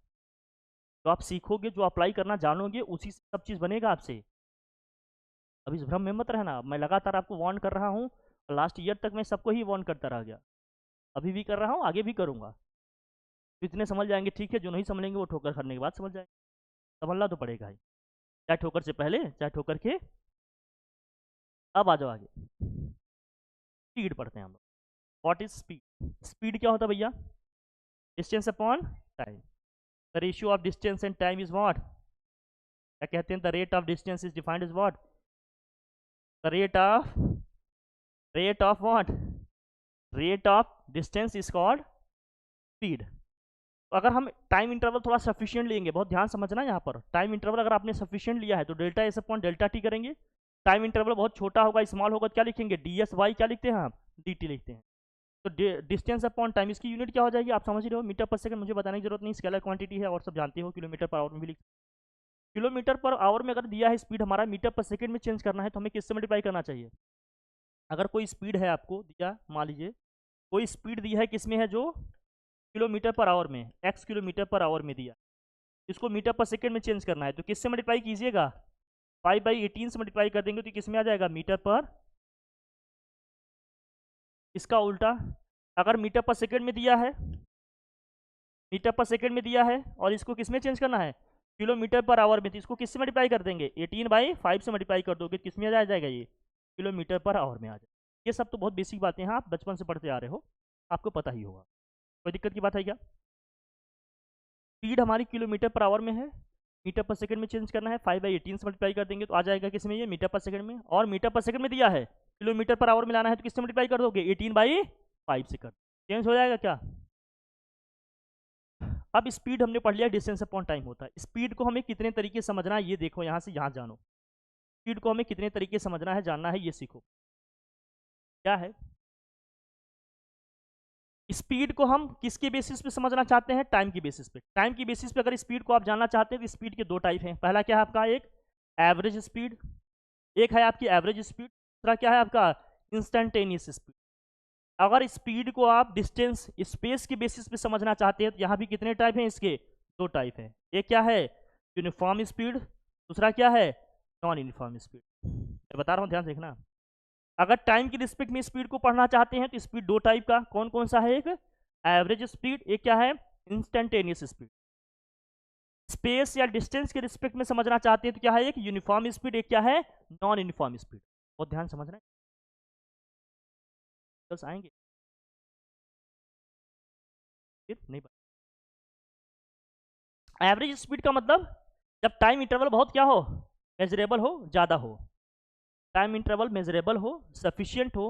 [SPEAKER 1] जो आप सीखोगे, जो अप्लाई करना जानोगे, उसी से सब चीज़ बनेगा आपसे। अब इस भ्रम में मत रहना, मैं लगातार आपको वार्न कर रहा हूँ, लास्ट ईयर तक मैं सबको ही वार्न करता रह गया, अभी भी कर रहा हूँ, आगे भी करूँगा। तो इतने समझ जाएंगे ठीक है, जो नहीं समझेंगे वो ठोकर खाने के बाद समझ जाएंगे। समझना तो पड़ेगा ही, चाहे ठोकर से पहले चाहे ठोकर के। अब आ जाओ आगे, स्पीड पढ़ते हैं हम लोग। व्हाट इज स्पीड, स्पीड क्या होता है भैया, distance upon time. The ratio of distance and time is what, क्या कहते हैं, the rate of distance is defined is what, the rate of what, rate of distance is called speed. तो अगर हम टाइम इंटरवल थोड़ा sufficient लेंगे, बहुत ध्यान समझना यहाँ पर, टाइम इंटरवल अगर आपने सफिशिएंट लिया है तो delta S upon delta T करेंगे। टाइम इंटरवल बहुत छोटा होगा, स्मॉल होगा तो क्या लिखेंगे, डी एस वाई क्या लिखते हैं हम, डी टी लिखते हैं। तो डिस्टेंस अपॉन टाइम, इसकी यूनिट क्या हो जाएगी आप समझ रहे हो, मीटर पर सेकंड, मुझे बताने की जरूरत नहीं, स्केलर क्वांटिटी है और सब जानते हो, किलोमीटर पर आवर में भी लिख, किलोमीटर पर आवर में अगर दिया है स्पीड हमारा, मीटर पर सेकंड में चेंज करना है तो हमें किससे मल्टीप्लाई करना चाहिए। अगर कोई स्पीड है आपको दिया, मान लीजिए कोई स्पीड दी है, किसमें है, जो किलोमीटर पर आवर में, एक्स किलोमीटर पर आवर में दिया, इसको मीटर पर सेकंड में चेंज करना है तो किससे मल्टीप्लाई कीजिएगा, 5/18 से मल्टीप्लाई कर देंगे तो किस में आ जाएगा, मीटर पर। इसका उल्टा, अगर मीटर पर सेकंड में दिया है, मीटर पर सेकंड में दिया है और इसको किस में चेंज करना है, किलोमीटर पर आवर में, तो इसको किससे मल्टीप्लाई कर देंगे, 18/5 से मल्टीप्लाई कर दोगे, किस में आ जाएगा ये, किलोमीटर पर आवर में आ जाएगा। ये सब तो बहुत बेसिक बातें हैं, आप बचपन से पढ़ते आ रहे हो, आपको पता ही होगा, कोई दिक्कत की बात है क्या। स्पीड हमारी किलोमीटर पर आवर में है, मीटर पर सेकंड में चेंज करना है, 5/18 से मल्टीप्लाई कर देंगे तो आ जाएगा किस में, ये मीटर पर सेकंड में, और मीटर पर सेकंड में दिया है, किलोमीटर पर आवर में लाना है तो किससे मल्टीप्लाई कर दोगे, 18/5 से कर, चेंज हो जाएगा क्या। अब स्पीड हमने पढ़ लिया, डिस्टेंस अपॉन टाइम होता है। स्पीड को हमें कितने तरीके से समझना है ये देखो, यहाँ से यहाँ जानो, स्पीड को हमें कितने तरीके से समझना है, जानना है, ये सीखो क्या है। स्पीड को हम किसके बेसिस पे समझना चाहते हैं, टाइम की बेसिस पे। टाइम की बेसिस पे अगर स्पीड को आप जानना चाहते हैं तो स्पीड के दो टाइप हैं, पहला क्या है आपका, एक एवरेज स्पीड, एक है आपकी एवरेज स्पीड, दूसरा क्या है आपका, इंस्टेंटेनियस स्पीड। अगर स्पीड को आप डिस्टेंस स्पेस के बेसिस पे समझना चाहते हैं तो यहाँ भी कितने टाइप हैं इसके, दो टाइप हैं, एक क्या है यूनिफॉर्म स्पीड, दूसरा क्या है नॉन यूनिफॉर्म स्पीड। मैं बता रहा हूँ ध्यान से देखना, अगर टाइम की रिस्पेक्ट में स्पीड को पढ़ना चाहते हैं तो स्पीड दो टाइप का, कौन कौन सा है, एक एवरेज स्पीड, एक क्या है इंस्टेंटेनियस स्पीड। स्पेस या डिस्टेंस के रिस्पेक्ट में समझना चाहते हैं तो क्या है, एक यूनिफॉर्म स्पीड, एक क्या है नॉन यूनिफॉर्म स्पीड। बहुत ध्यान समझना बस आएंगे फिर नहीं। एवरेज स्पीड का मतलब जब टाइम इंटरवल बहुत क्या हो, मेजरेबल हो, ज़्यादा हो, टाइम इंटरवल मेजरेबल हो, सफिशियंट हो,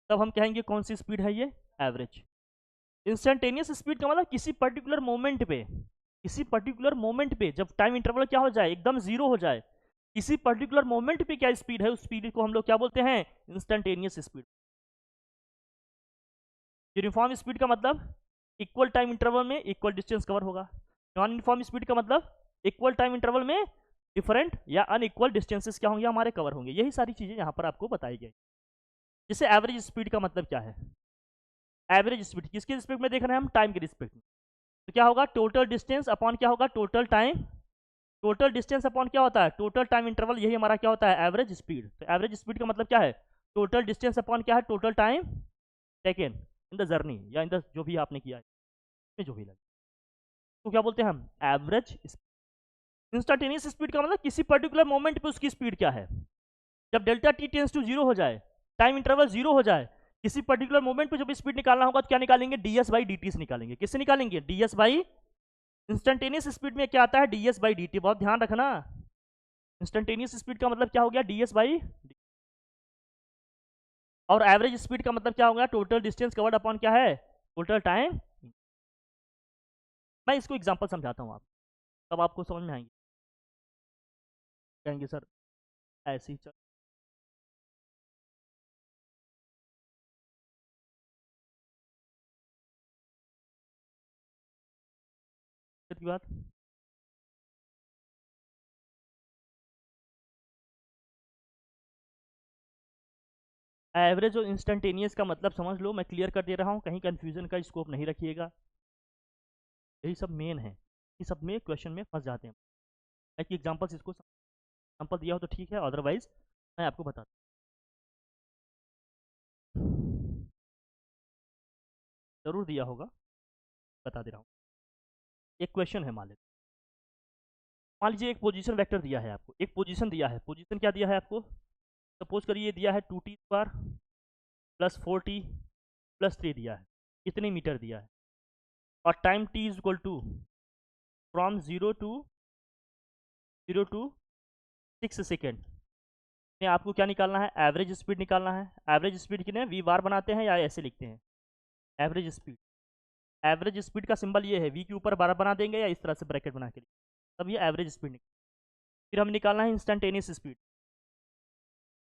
[SPEAKER 1] तब हम कहेंगे कौन सी स्पीड है ये, एवरेज। इंस्टेंटेनियस स्पीड का मतलब किसी पर्टिकुलर मोमेंट पे, किसी पर्टिकुलर मोमेंट पे जब टाइम इंटरवल क्या हो जाए, एकदम जीरो हो जाए, किसी पर्टिकुलर मोमेंट पे क्या स्पीड है, उस स्पीड को हम लोग क्या बोलते हैं, इंस्टेंटेनियस स्पीड। यूनिफॉर्म स्पीड का मतलब इक्वल टाइम इंटरवल में इक्वल डिस्टेंस कवर होगा। नॉन यूनिफॉर्म स्पीड का मतलब इक्वल टाइम इंटरवल में डिफरेंट या अनइक्वल डिस्टेंसेस क्या होंगे, हमारे कवर होंगे। यही सारी चीजें यहाँ पर आपको बताई गई। जैसे एवरेज स्पीड का मतलब क्या है, एवरेज स्पीड किसके रिस्पेक्ट में देख रहे हैं हम, टाइम के रिस्पेक्ट में। तो क्या होगा, टोटल डिस्टेंस अपॉन क्या होगा, total time, total distance upon क्या होता है, टोटल टाइम इंटरवल, यही हमारा क्या होता है, एवरेज स्पीड। तो एवरेज स्पीड का मतलब क्या है, टोटल डिस्टेंस अपॉन क्या है, total time taken in the journey, या इन द जो भी आपने किया है, जो भी लगे, तो क्या बोलते हैं हम, एवरेज स्पीड। इंस्टेंटेनियस स्पीड का मतलब किसी पर्टिकुलर मोमेंट पे उसकी स्पीड क्या है, जब delta T tends to zero हो जाए, टाइम इंटरवल जीरो हो जाए, किसी पर्टिकुलर मोमेंट पे जब स्पीड निकालना होगा तो क्या निकालेंगे, डीएस बाई डी से निकालेंगे। किससे निकालेंगे, डीएस बाई, इंस्टेंटेनियस स्पीड में क्या आता है, डीएस बाई डी, बहुत ध्यान रखना। इंस्टेंटेनियस स्पीड का मतलब क्या हो गया, डीएस बाई, और एवरेज स्पीड का मतलब क्या हो गया, टोटल डिस्टेंस कवर्ड अपॉन क्या है, टोटल टाइम। मैं इसको एग्जांपल समझाता हूँ आप, तब आपको समझ में आएंगे, कहेंगे सर ऐसे ही चल की बात। एवरेज और इंस्टेंटेनियस का मतलब समझ लो, मैं क्लियर कर दे रहा हूँ, कहीं कंफ्यूजन का स्कोप नहीं रखिएगा। यही सब मेन है, ये सब में क्वेश्चन में फंस जाते हैं। एक एग्जांपल्स, इसको एग्जांपल दिया हो तो ठीक है, अदरवाइज मैं आपको बताता हूँ, जरूर दिया होगा, बता दे रहा हूँ। एक क्वेश्चन है, मान लीजिए एक पोजीशन वेक्टर दिया है आपको, एक पोजीशन दिया है, पोजीशन क्या दिया है आपको, सपोज करिए दिया है 2t² प्लस 4t प्लस 3 दिया है, कितने मीटर दिया है, और time t is equal to from 0 to 6 second में आपको क्या निकालना है, एवरेज स्पीड निकालना है। एवरेज स्पीड कितने, वी बार बनाते हैं या ऐसे लिखते हैं, एवरेज स्पीड। एवरेज स्पीड का सिंबल ये है, वी के ऊपर बार बना देंगे या इस तरह से ब्रैकेट बना के, तब ये एवरेज स्पीड निकल। फिर हम निकालना है instantaneous speed,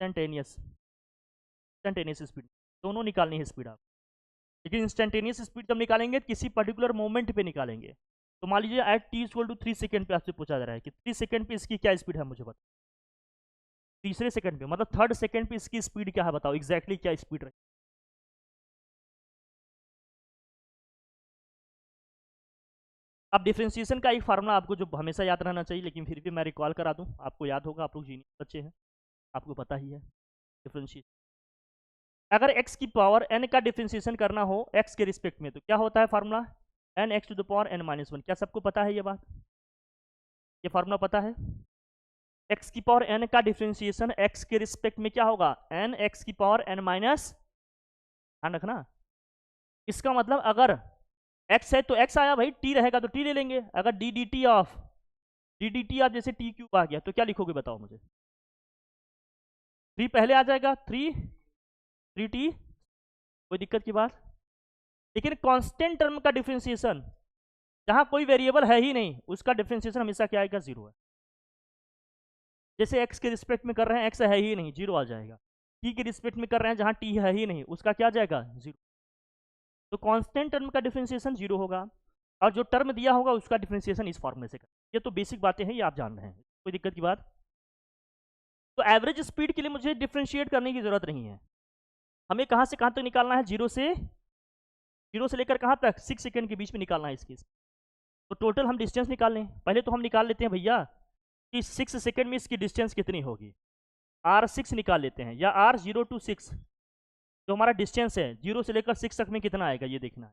[SPEAKER 1] instantaneous, instantaneous speed, दोनों निकालनी है स्पीड आप। लेकिन इंस्टेंटेनियस स्पीड जब निकालेंगे किसी पर्टिकुलर मोमेंट पे निकालेंगे। तो मान लीजिए at T equal to 3 second पे आपसे पूछा जा रहा है कि 3 सेकंड पे इसकी क्या स्पीड है, मुझे बताओ। तीसरे सेकंड पे मतलब थर्ड सेकंड पे इसकी स्पीड क्या है, बताओ एग्जैक्टली क्या स्पीड रहे। अब डिफ्रेंशिएशन का एक फार्मूला आपको जो हमेशा याद रहना चाहिए, लेकिन फिर भी मैं रिकॉल करा दूं, आपको याद होगा, आप लोग जीनियस बच्चे हैं, आपको पता ही है। डिफ्रेंशिएशन, अगर x की पावर n का डिफ्रेंशिएशन करना हो x के रिस्पेक्ट में, तो क्या होता है formula, N X to the power n-1। क्या सबको पता है ये बात, ये फार्मूला पता है। x की पावर n का डिफ्रेंशिएशन x के रिस्पेक्ट में क्या होगा, n x की पावर n-, ध्यान रखना। इसका मतलब अगर x है तो x आया भाई, t रहेगा तो t ले लेंगे। अगर डी डी टी ऑफ आप जैसे t क्यूब आ गया तो क्या लिखोगे बताओ मुझे, 3 पहले आ जाएगा, 3t, कोई दिक्कत की बात। लेकिन कांस्टेंट टर्म का डिफरेंशिएशन, जहां कोई वेरिएबल है ही नहीं, उसका डिफरेंशिएशन हमेशा क्या आएगा, 0 है। जैसे x के रिस्पेक्ट में कर रहे हैं, x है ही नहीं, 0 आ जाएगा। t के रिस्पेक्ट में कर रहे हैं, जहां t है ही नहीं, उसका क्या आ जाएगा, 0। तो कांस्टेंट टर्म का डिफरेंशिएशन 0 होगा, और जो टर्म दिया होगा उसका डिफरेंशिएशन इस फॉर्म में से कर। ये तो बेसिक बातें हैं, ये आप जान रहे हैं, कोई दिक्कत की बात। तो एवरेज स्पीड के लिए मुझे डिफ्रेंशिएट करने की जरूरत नहीं है। हमें कहां से कहां तक निकालना है, 0 से लेकर कहां तक, 6 सेकंड के बीच में निकालना है इसकी। तो टोटल हम डिस्टेंस निकाल लें, पहले तो हम निकाल लेते हैं भैया कि 6 सेकंड में इसकी डिस्टेंस कितनी होगी। r6 निकाल लेते हैं, या r0 to 6 जो हमारा डिस्टेंस है 0 से लेकर 6 तक में कितना आएगा, ये देखना है।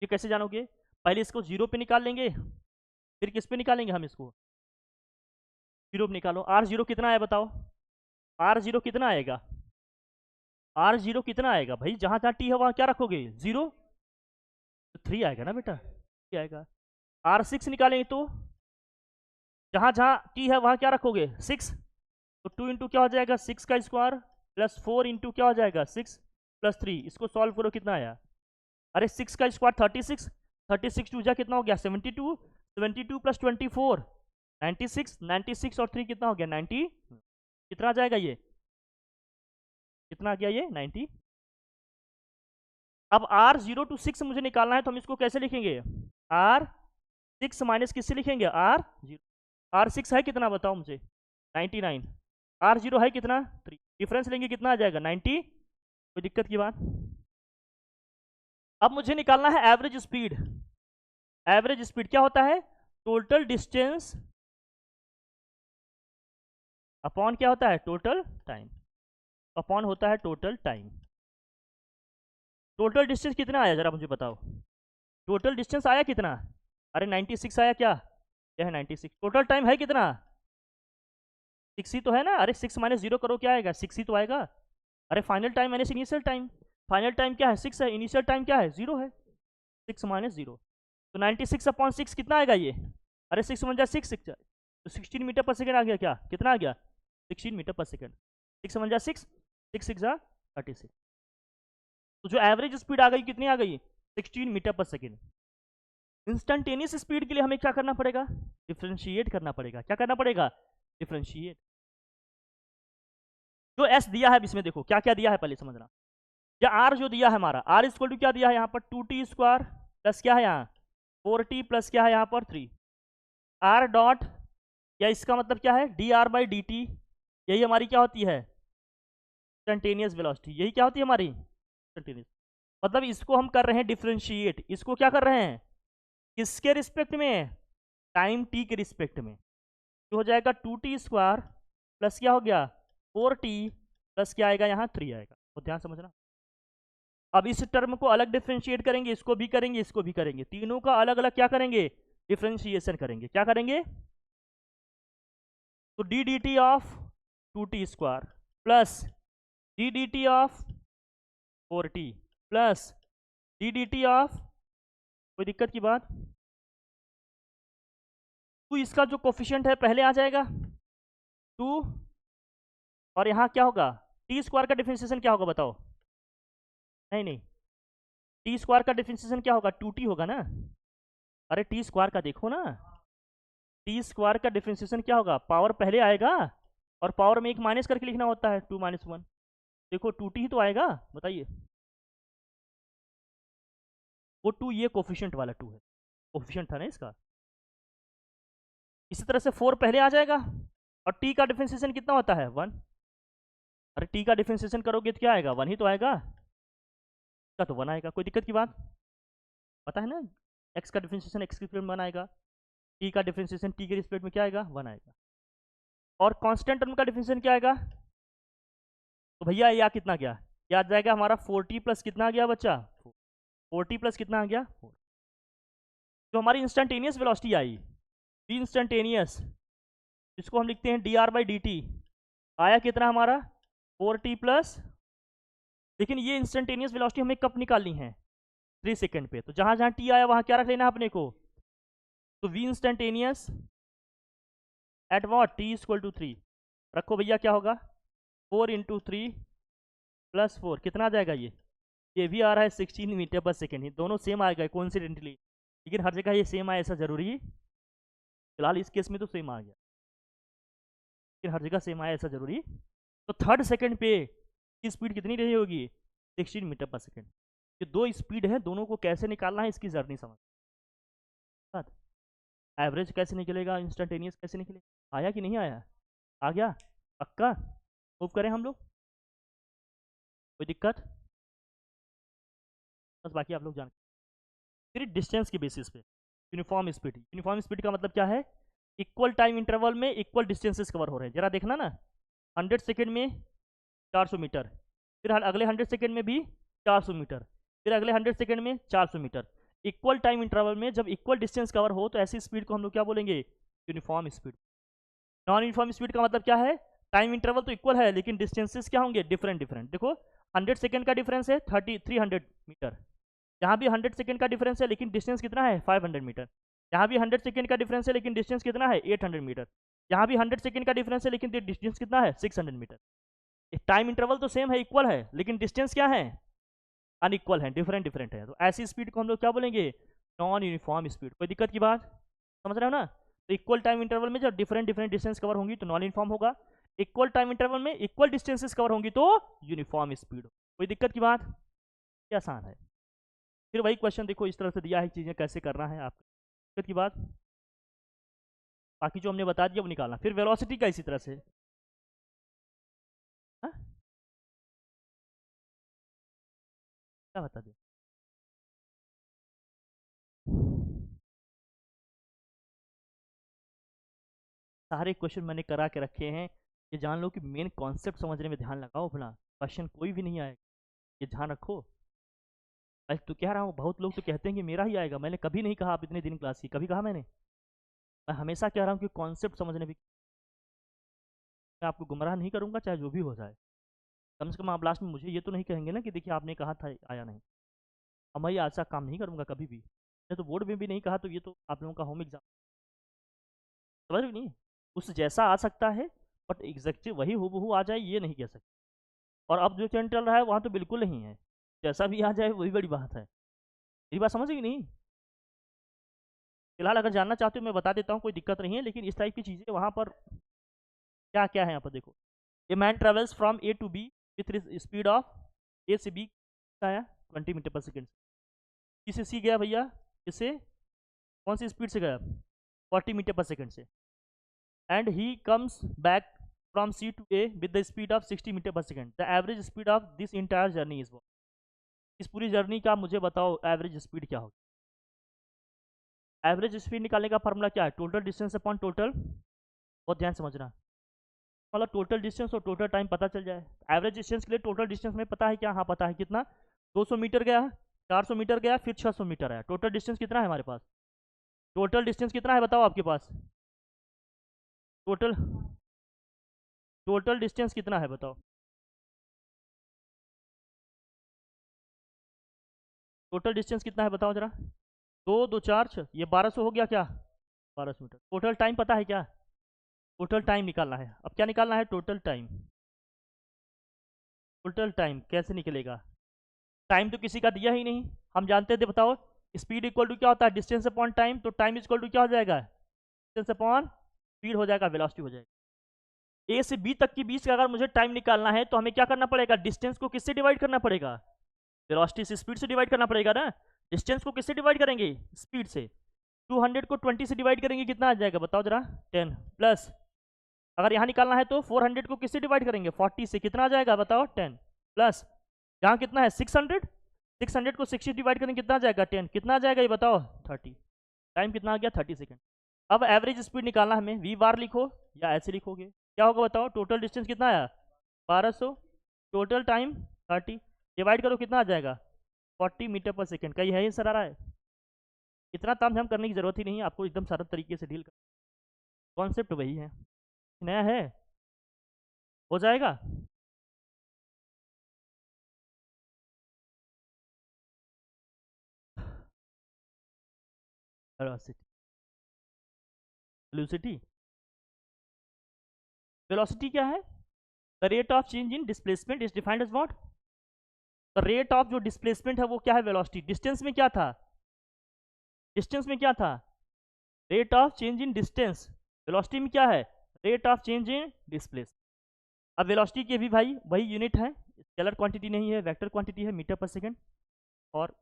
[SPEAKER 1] ये कैसे जानोगे, पहले इसको 0 पे निकाल लेंगे, फिर किस पे निकालेंगे हम इसको, 0 पे निकालो। r0 कितना है बताओ, r0 कितना आएगा, r0 कितना आएगा भाई, जहां जहां t है वहां क्या रखोगे, 0, तो 3 आएगा ना बेटा, 3 आएगा। r6 निकालेंगे तो जहाँ जहाँ टी है वहाँ क्या रखोगे 6, तो 2 इंटू क्या हो जाएगा 6 का स्क्वायर प्लस 4 इंटू क्या हो जाएगा 6 प्लस 3, इसको सॉल्व करो कितना आया, अरे 6 का स्क्वायर 36, 36 टू जा कितना हो गया 72, 72 प्लस 24 96, 96 और 3 कितना हो गया 90, कितना आ जाएगा ये, कितना आ गया ये 90। अब r 0 to 6 मुझे निकालना है, तो हम इसको कैसे लिखेंगे, r 6 माइनस किससे लिखेंगे r 0, r 6 है कितना बताओ मुझे 99, r 0 है कितना 3, डिफरेंस लेंगे कितना आ जाएगा 90, कोई दिक्कत की बात। अब मुझे निकालना है एवरेज स्पीड। एवरेज स्पीड क्या होता है, टोटल डिस्टेंस अपॉन क्या होता है टोटल टाइम, अपॉन होता है टोटल टाइम। टोटल डिस्टेंस कितना आया जरा मुझे बताओ, टोटल डिस्टेंस आया कितना, अरे 96 आया क्या, यह है 96। टोटल टाइम है कितना 6 ही तो है ना, अरे 6 माइनस 0 करो क्या आएगा 6 ही तो आएगा। अरे final time minus initial time, final time क्या है 6 है, इनिशियल टाइम क्या है 0 है, 6 माइनस 0, तो 96 अपॉन 6 कितना आएगा ये, अरे 6 वन जा 6, तो 16 मीटर पर सेकेंड आ गया, क्या कितना आ गया 16 मीटर पर सेकेंड, 6 वन जा 6, 6 6 जा 36, तो जो एवरेज स्पीड आ गई कितनी आ गई 16 metre per second. Instantaneous speed के लिए हमें क्या करना पड़ेगा, डिफ्रेंशिएट करना पड़ेगा, क्या करना पड़ेगा डिफ्रेंशिएट। जो एस दिया है इसमें देखो क्या क्या दिया है पहले समझना, या आर जो दिया है हमारा, आर इक्वल टू क्या दिया है यहाँ पर 2t स्क्वायर प्लस क्या है यहाँ 4t प्लस क्या है यहाँ पर 3, आर डॉट, या इसका मतलब क्या है D R by D T, यही हमारी क्या होती है इंस्टेंटेनियस वेलोसिटी, यही क्या होती है हमारी इंस्टेंटेनियस। मतलब इसको हम कर रहे हैं डिफ्रेंशिएट, इसको क्या कर रहे हैं किसके रिस्पेक्ट में, टाइम टी के रिस्पेक्ट में, तो हो जाएगा 2t स्क्वायर प्लस क्या हो गया 4t प्लस क्या आएगा यहाँ 3 आएगा, तो ध्यान समझना। अब इस टर्म को अलग डिफ्रेंशिएट करेंगे, इसको भी करेंगे इसको भी करेंगे, तीनों का अलग अलग क्या करेंगे डिफ्रेंशिएशन करेंगे, क्या करेंगे, तो D D T of 2t square plus D D T of 4t plus D D T of, कोई दिक्कत की बात, तो इसका जो कोफिशिएंट है पहले आ जाएगा 2, और यहाँ क्या होगा टी स्क्वायर का डिफरेंशिएशन क्या होगा बताओ, नहीं नहीं टी स्क्वायर का डिफरेंशिएशन क्या होगा 2t होगा ना, अरे टी स्क्वायर का देखो ना, टी स्क्वायर का डिफरेंशिएशन क्या होगा, पावर पहले आएगा और पावर में एक माइनस करके लिखना होता है 2 माइनस 1, देखो 2t ही तो आएगा, बताइए वो 2 ये कोफिशिएंट वाला 2 है, कोफिशिएंट था ना इसका। इसी तरह से 4 पहले आ जाएगा, और t का डिफरेंशिएशन कितना होता है 1, अरे t का डिफरेंशिएशन करोगे तो क्या आएगा 1 ही तो आएगा, का तो 1 आएगा, कोई दिक्कत की बात, पता है ना x का डिफरेंशिएशन x के रिस्पेक्ट में 1 आएगा, t का डिफरेंशिएशन t के रिस्पेक्ट में क्या आएगा 1 आएगा, और कांस्टेंट टर्म का डिफरेंशिएशन क्या आएगा, तो भैया या कितना गया, या आ जाएगा हमारा 4t प्लस कितना आ गया बच्चा 4t प्लस कितना आ गया 4, जो हमारी instantaneous velocity I D instantaneous, इसको हम लिखते हैं D R by D T, आया कितना हमारा 4t प्लस, लेकिन ये इंस्टेंटेनियस वेलोसिटी हमें कब निकालनी है 3 सेकेंड पे, तो जहां जहां t आया वहां क्या रख लेना है अपने को, तो v instantaneous at what t equal to 3 रखो भैया, क्या होगा 4 इंटू 3 प्लस 4 कितना आ जाएगा, ये भी आ रहा है 16 मीटर पर सेकेंड, ही दोनों सेम आ गए कोइंसिडेंटली, लेकिन हर जगह ये सेम आए ऐसा जरूरी, फिलहाल इस केस में तो सेम आ गया, लेकिन हर जगह सेम आया ऐसा जरूरी, तो थर्ड सेकेंड पे की स्पीड कितनी रही होगी 16 मीटर पर सेकेंड। ये दो स्पीड है, दोनों को कैसे निकालना है इसकी जर्नी समझ, एवरेज कैसे निकलेगा इंस्टेंटेनियस कैसे निकलेगा, आया कि नहीं आया, आ गया पक्का, मूव करें हम लोग, कोई दिक्कत, बस बाकी आप लोग जान। फिर डिस्टेंस के बेसिस पे यूनिफॉर्म स्पीड, यूनिफॉर्म स्पीड का मतलब क्या है, इक्वल टाइम इंटरवल में इक्वल डिस्टेंसेस कवर हो रहे हैं, जरा देखना ना 100 सेकेंड में 400 मीटर, फिर अगले 100 सेकेंड में भी 400 मीटर, फिर अगले 100 सेकेंड में 400 मीटर, इक्वल टाइम इंटरवल में जब इक्वल डिस्टेंस कवर हो तो ऐसी स्पीड को हम लोग क्या बोलेंगे uniform speed. Non uniform speed का मतलब क्या है, टाइम इंटरवल तो इक्वल है लेकिन डिस्टेंसेस क्या होंगे डिफरेंट डिफरेंट, देखो 100 सेकेंड का डिफरेंस है 300 मीटर, यहाँ भी 100 सेकेंड का डिफरेंस है लेकिन डिस्टेंस कितना है 500 मीटर, यहाँ भी 100 सेकेंड का डिफरेंस है लेकिन डिस्टेंस कितना है 800 मीटर। यहाँ भी 100 सेकेंड का डिफरेंस है लेकिन डिस्टेंस कितना है 600 मीटर। टाइम इंटरवल तो सेम है, इक्वल है, लेकिन डिस्टेंस क्या है अनइक्वल है, डिफरेंट डिफरेंट है। तो ऐसी स्पीड को हम लोग क्या बोलेंगे नॉन यूनिफॉर्म स्पीड। कोई दिक्कत की बात समझ रहे हो ना। तो इक्वल टाइम इंटरवल में जब डिफरेंट डिफरेंट डिस्टेंस कवर होंगी तो नॉन यूनिफॉर्म होगा, इक्वल टाइम इंटरवल में इक्वल डिस्टेंसेस कवर होंगी तो यूनिफॉर्म स्पीड हो। कोई दिक्कत की बात, ये आसान है। फिर वही क्वेश्चन देखो इस तरह से दिया है, चीज़ें कैसे करना है आपको, दिक्कत की बात। बाकी जो हमने बता दिया वो निकालना। फिर वेलोसिटी का इसी तरह से हा? क्या बता दिया, सारे क्वेश्चन मैंने करा के रखे हैं। ये जान लो कि मेन कॉन्सेप्ट समझने में ध्यान लगाओ अपना, क्वेश्चन कोई भी नहीं आएगा, ये ध्यान रखो। आज तो कह रहा हूँ, बहुत लोग तो कहते हैं कि मेरा ही आएगा, मैंने कभी नहीं कहा आप इतने दिन क्लास की, कभी कहा मैंने? मैं हमेशा कह रहा हूँ कि कॉन्सेप्ट समझने में, मैं आपको गुमराह नहीं करूँगा चाहे जो भी हो जाए। कम से कम आप लास्ट में मुझे ये तो नहीं कहेंगे ना कि देखिए आपने कहा था आया नहीं। अब मैं ये ऐसा काम नहीं करूँगा कभी भी, मैं तो बोर्ड में भी नहीं कहा, तो ये तो आप लोगों का होम एग्जाम, समझ रहे नहीं, उस जैसा आ सकता है बट एग्जैक्ट वही हूबहू आ जाए ये नहीं कह सकते। और अब जो ट्रेंड चल रहा है वहाँ तो बिल्कुल नहीं है, जैसा भी आ जाए वही बड़ी बात है। मेरी बात समझ गई नहीं? फिलहाल अगर जानना चाहते हो मैं बता देता हूँ, कोई दिक्कत नहीं है, लेकिन इस टाइप की चीज़ें वहाँ पर क्या क्या है यहाँ पर देखो। A man travels from a to b with speed of a से बी आया 20 मीटर पर सेकेंड। किससे सी गया भैया, इससे कौन सी स्पीड से गया 40 मीटर पर सेकेंड से, and he comes back from c to a with the speed of 60 metre per second. The average speed of this entire journey is, इस पूरी जर्नी का मुझे बताओ एवरेज स्पीड क्या होगी। एवरेज स्पीड निकालने का फॉर्मूला क्या है, टोटल डिस्टेंस अपॉन टोटल, बहुत ध्यान समझना, मतलब टोटल डिस्टेंस और टोटल टाइम पता चल जाए। एवरेज डिस्टेंस के लिए टोटल डिस्टेंस में पता है क्या, हाँ पता है, कितना 200 मीटर गया, 400 मीटर गया, फिर 600 मीटर आया। टोटल डिस्टेंस कितना है हमारे पास, टोटल डिस्टेंस कितना है बताओ आपके पास, टोटल टोटल डिस्टेंस कितना है बताओ, टोटल डिस्टेंस कितना है बताओ जरा। दो दो चार छः, ये 1200 हो गया क्या, 1200 मीटर। टोटल टाइम पता है क्या, टोटल टाइम निकालना है। अब क्या निकालना है, टोटल टाइम। टोटल टाइम कैसे निकलेगा, टाइम तो किसी का दिया ही नहीं, हम जानते थे, बताओ स्पीड इक्वल टू क्या होता है डिस्टेंस अपॉन टाइम, तो टाइम इक्वल टू क्या हो जाएगा डिस्टेंस अपॉन स्पीड हो जाएगा, वेलोसिटी हो जाएगी। ए से बी तक के बीच का अगर मुझे टाइम निकालना है तो हमें क्या करना पड़ेगा, डिस्टेंस को किससे डिवाइड करना पड़ेगा, वेलोसिटी से, स्पीड से डिवाइड करना पड़ेगा ना। डिस्टेंस को किससे डिवाइड करेंगे, स्पीड से। 200 को 20 से डिवाइड करेंगे कितना आ जाएगा बताओ जरा, 10 प्लस, अगर यहाँ निकालना है तो 400 को किससे डिवाइड करेंगे 40 से, कितना आ जाएगा बताओ 10 प्लस, यहाँ कितना है 600, 600 को 60 डिवाइड करेंगे कितना आ जाएगा 10, कितना आ जाएगा ये बताओ 30। टाइम कितना आ गया 30 सेकेंड। अब एवरेज स्पीड निकालना हमें, वी बार लिखो या ऐसे लिखोगे, क्या होगा बताओ, टोटल डिस्टेंस कितना आया 1200, टोटल टाइम 30, डिवाइड करो कितना आ जाएगा 40 मीटर पर सेकेंड। कहीं है ये सर आ रहा है, इतना तामझाम करने की जरूरत ही नहीं है, आपको एकदम सरल तरीके से डील कर, कॉन्सेप्ट वही है, नया है, हो जाएगा। वेलोसिटी, वेलोसिटी, वेलोसिटी क्या है, the rate of change in displacement is defined as what, the rate of जो डिस्प्लेसमेंट है वो क्या है वेलोसिटी। डिस्टेंस में क्या था, डिस्टेंस में क्या था rate of change in distance, velocity में क्या है rate of change in displace. अब वेलोसिटी के भी भाई वही यूनिट है, स्केलर क्वांटिटी नहीं है, वेक्टर क्वांटिटी है, मीटर पर सेकेंड। और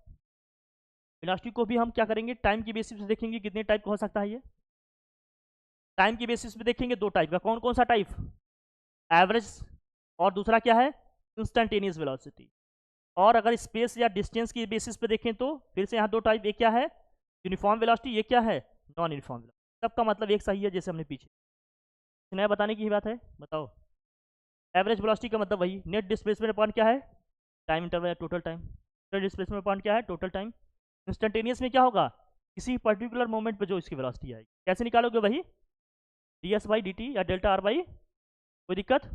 [SPEAKER 1] वेलोसिटी को भी हम क्या करेंगे, टाइम की बेसिस पे देखेंगे कितने टाइप का हो सकता है ये, टाइम की बेसिस पे देखेंगे दो टाइप का, कौन कौन सा टाइप, एवरेज, और दूसरा क्या है इंस्टेंटेनियस वेलोसिटी। और अगर स्पेस या डिस्टेंस की बेसिस पे देखें तो फिर से यहाँ दो टाइप, एक क्या है यूनिफॉर्म वेलोसिटी, ये क्या है नॉन यूनिफॉर्म वेलोसिटी। सबका मतलब एक सही है जैसे हमने पीछे, नया बताने की ही बात है। बताओ एवरेज वेलोसिटी का मतलब वही, नेट डिस्प्लेसमेंट अपॉन क्या है टाइम इंटरवल या total time, net displacement upon क्या है टोटल टाइम। इंस्टेंटेनियस में क्या होगा, किसी पर्टिकुलर मोमेंट पे जो इसकी वेलोसिटी आएगी, कैसे निकालोगे वही D S by D T या डेल्टा आर बाई, कोई दिक्कत,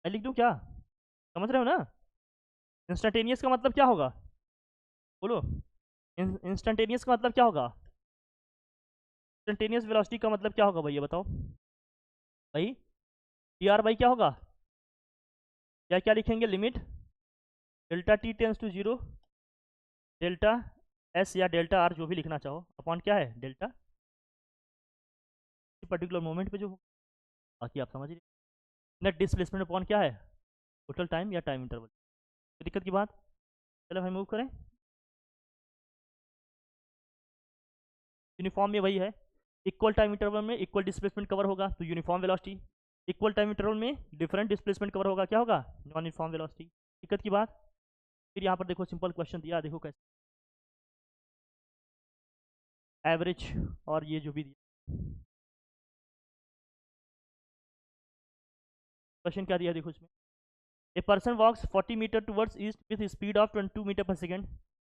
[SPEAKER 1] मैं लिख दूँ क्या, समझ रहे हो ना। इंस्टेंटेनियस का मतलब क्या होगा बोलो, इंस्टेंटेनियस का मतलब क्या होगा? इंस्टेंटेनियस वेलोसिटी का मतलब क्या होगा भैया बताओ भाई? टी आर बाई क्या होगा? क्या क्या लिखेंगे? Limit delta T tends to zero delta s या डेल्टा आर जो भी लिखना चाहो अपॉन क्या है? डेल्टा पर्टिकुलर मोमेंट पे जो हो, बाकी आप समझ लीजिए। नेट डिस्प्लेसमेंट अपॉन क्या है? टोटल टाइम या टाइम इंटरवल। दिक्कत की बात? चलो भाई मूव करें। यूनिफॉर्म में वही है, इक्वल टाइम इंटरवल में इक्वल डिस्प्लेसमेंट कवर होगा तो uniform velocity, equal time interval में डिफरेंट डिस्प्लेसमेंट कवर होगा, क्या होगा? Non uniform velocity. दिक्कत की बात? फिर यहाँ पर देखो सिंपल क्वेश्चन दिया, देखो कैसे एवरेज और ये जो भी दिया क्वेश्चन क्या दिया देखो इसमें। A person walks 40 metre towards east with speed of 22 metre per second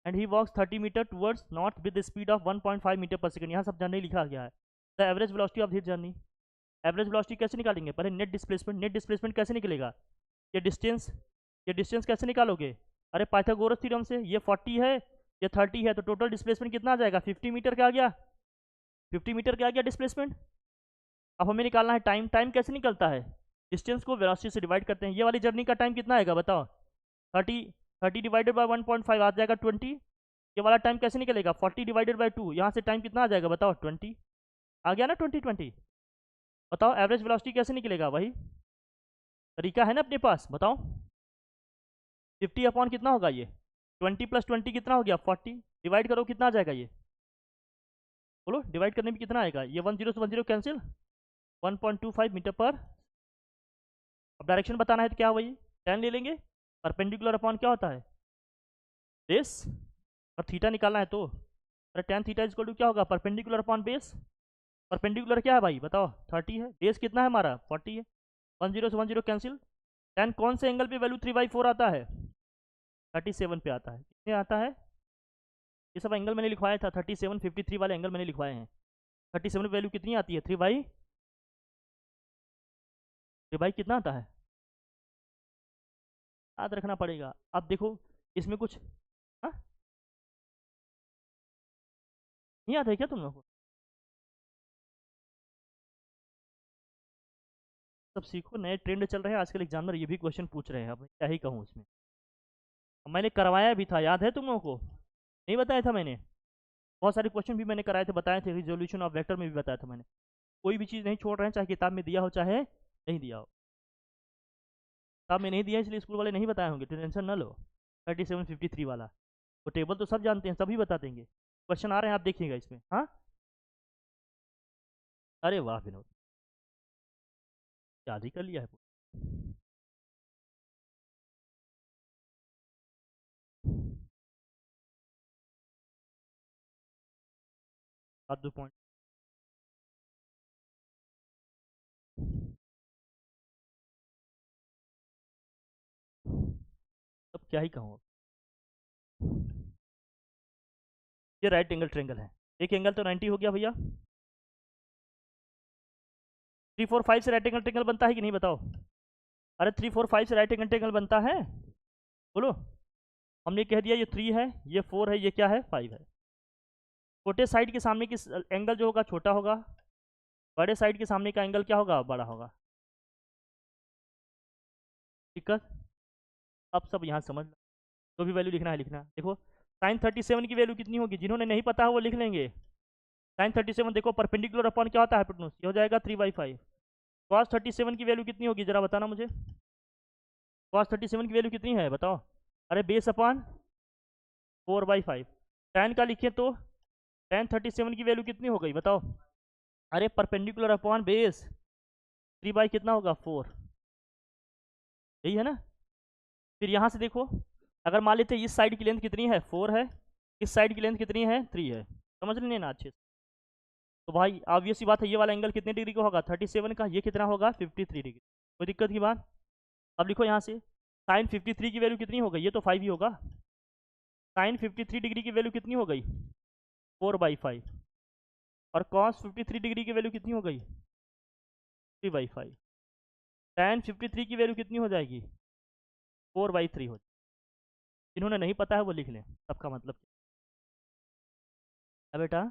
[SPEAKER 1] and he walks 30 metre towards north with speed of 1.5 metre per second. यहाँ सब जर्नी लिखा गया है। The average velocity of this journey. Average velocity कैसे निकालेंगे? पहले net displacement. Net displacement कैसे निकलेगा? ये डिस्टेंस, ये डिस्टेंस कैसे निकालोगे? अरे पाइथागोरस थ्योरम से। ये 40 है, ये 30 है, तो टोटल डिस्प्लेसमेंट कितना आ जाएगा? 50 मीटर का आ गया। 50 मीटर का आ गया डिस्प्लेसमेंट। अब हमें निकालना है टाइम। टाइम कैसे निकलता है? डिस्टेंस को वेलोसिटी से डिवाइड करते हैं। ये वाली जर्नी का टाइम कितना आएगा बताओ? 30, 30 डिवाइडेड बाय 1.5 आ जाएगा 20। ये वाला टाइम कैसे निकलेगा? 40 डिवाइडेड बाय 2, यहाँ से टाइम कितना आ जाएगा बताओ? 20 आ गया ना? 20 बताओ एवरेज वेलोसिटी कैसे निकलेगा? वही तरीका है ना अपने पास, बताओ। 50 अपॉन कितना होगा ये? 20 प्लस 20 कितना हो गया? 40। डिवाइड करो कितना आ जाएगा ये? बोलो डिवाइड करने में कितना आएगा? ये 10 से 10 कैंसिल, 1.25 मीटर पर। अब डायरेक्शन बताना है तो क्या वही 10 ले लेंगे। परपेंडिकुलर अपॉन क्या होता है? बेस। और थीटा निकालना है तो अरे tan theta is equal to क्या होगा? Perpendicular upon base. परपेंडिकुलर क्या है भाई बताओ? 30 है। बेस कितना है हमारा? 40 है। 10 से 10 कैंसिल। tan कौन से एंगल पे वैल्यू 3/4 आता है? 37 पे आता है। कितने आता है? ये सब एंगल मैंने लिखवाया था, 37 53 वाले एंगल मैंने लिखवाए हैं। 37 वैल्यू कितनी आती है? 3/3 कितना आता है? याद रखना पड़ेगा। अब देखो इसमें कुछ हाँ नहीं याद है क्या तुम लोग को? सब सीखो, नए ट्रेंड चल रहे हैं आजकल, एग्जामिनर ये भी क्वेश्चन पूछ रहे हैं। अब क्या ही कहूँ उसमें। अब मैंने करवाया भी था, याद है तुम लोगों को? नहीं बताया था मैंने? बहुत सारे क्वेश्चन भी मैंने कराए थे, बताए थे। रिजोल्यूशन ऑफ वेक्टर में भी बताया था मैंने। कोई भी चीज़ नहीं छोड़ रहे हैं, चाहे किताब में दिया हो चाहे नहीं दिया हो। किताब में नहीं दिया इसलिए स्कूल वाले नहीं बताए होंगे, तो टेंशन न लो। 37 53 वाला वो टेबल तो सब जानते हैं, सभी बता देंगे। क्वेश्चन आ रहे हैं, आप देखिएगा इसमें। हाँ अरे वाह विनोद, याद ही कर लिया है। बात दो पॉइंट। अब क्या ही कहूँ। ये राइट एंगल ट्रेंगल है। एक एंगल तो 90 हो गया भैया। 3 4 5 से राइट एंगल ट्रेंगल बनता है कि नहीं बताओ? अरे 3 4 5 से राइट एंगल ट्रेंगल बनता है, बोलो। हमने कह दिया ये 3 है, ये 4 है, ये क्या है? 5 है। छोटे साइड के सामने की एंगल जो होगा छोटा होगा, बड़े साइड के सामने का एंगल क्या होगा? बड़ा होगा। दिक्कत? अब सब यहाँ समझ लो। जो भी वैल्यू लिखना है लिखना। देखो sin 37 की वैल्यू कितनी होगी? जिन्होंने नहीं पता है वो लिख लेंगे। sin 37 देखो परपेंडिकुलर अपॉन क्या होता है? हाइपोटेन्यूज। ये हो जाएगा 3/5। cos 37 की वैल्यू कितनी होगी जरा बताना मुझे? cos 37 की वैल्यू कितनी है बताओ? अरे बेस अपॉन 4/5। tan का लिखे तो tan 37 की वैल्यू कितनी हो गई बताओ? अरे परपेंडिकुलर अपॉन बेस 3 कितना होगा? 4। यही है ना? फिर यहाँ से देखो, अगर मान लेते इस साइड की लेंथ कितनी है? 4 है। इस साइड की लेंथ कितनी है? 3 है। समझ लेना ना अच्छे से। तो भाई ऑब्वियस सी बात है, ये वाला एंगल कितने डिग्री का होगा? 37 का। ये कितना होगा? 53 डिग्री। कोई दिक्कत की बात? अब लिखो यहाँ से sin 53 की वैल्यू कितनी हो गई? ये तो 5 ही होगा। sin 53 डिग्री की वैल्यू कितनी हो गई? 4/5। और cos 53 डिग्री की वैल्यू कितनी हो गई? 3/5। tan 53 की वैल्यू कितनी हो जाएगी? 4/3 हो जाएगी। जिन्होंने नहीं पता है वो लिख लें, सबका मतलब। है बेटा?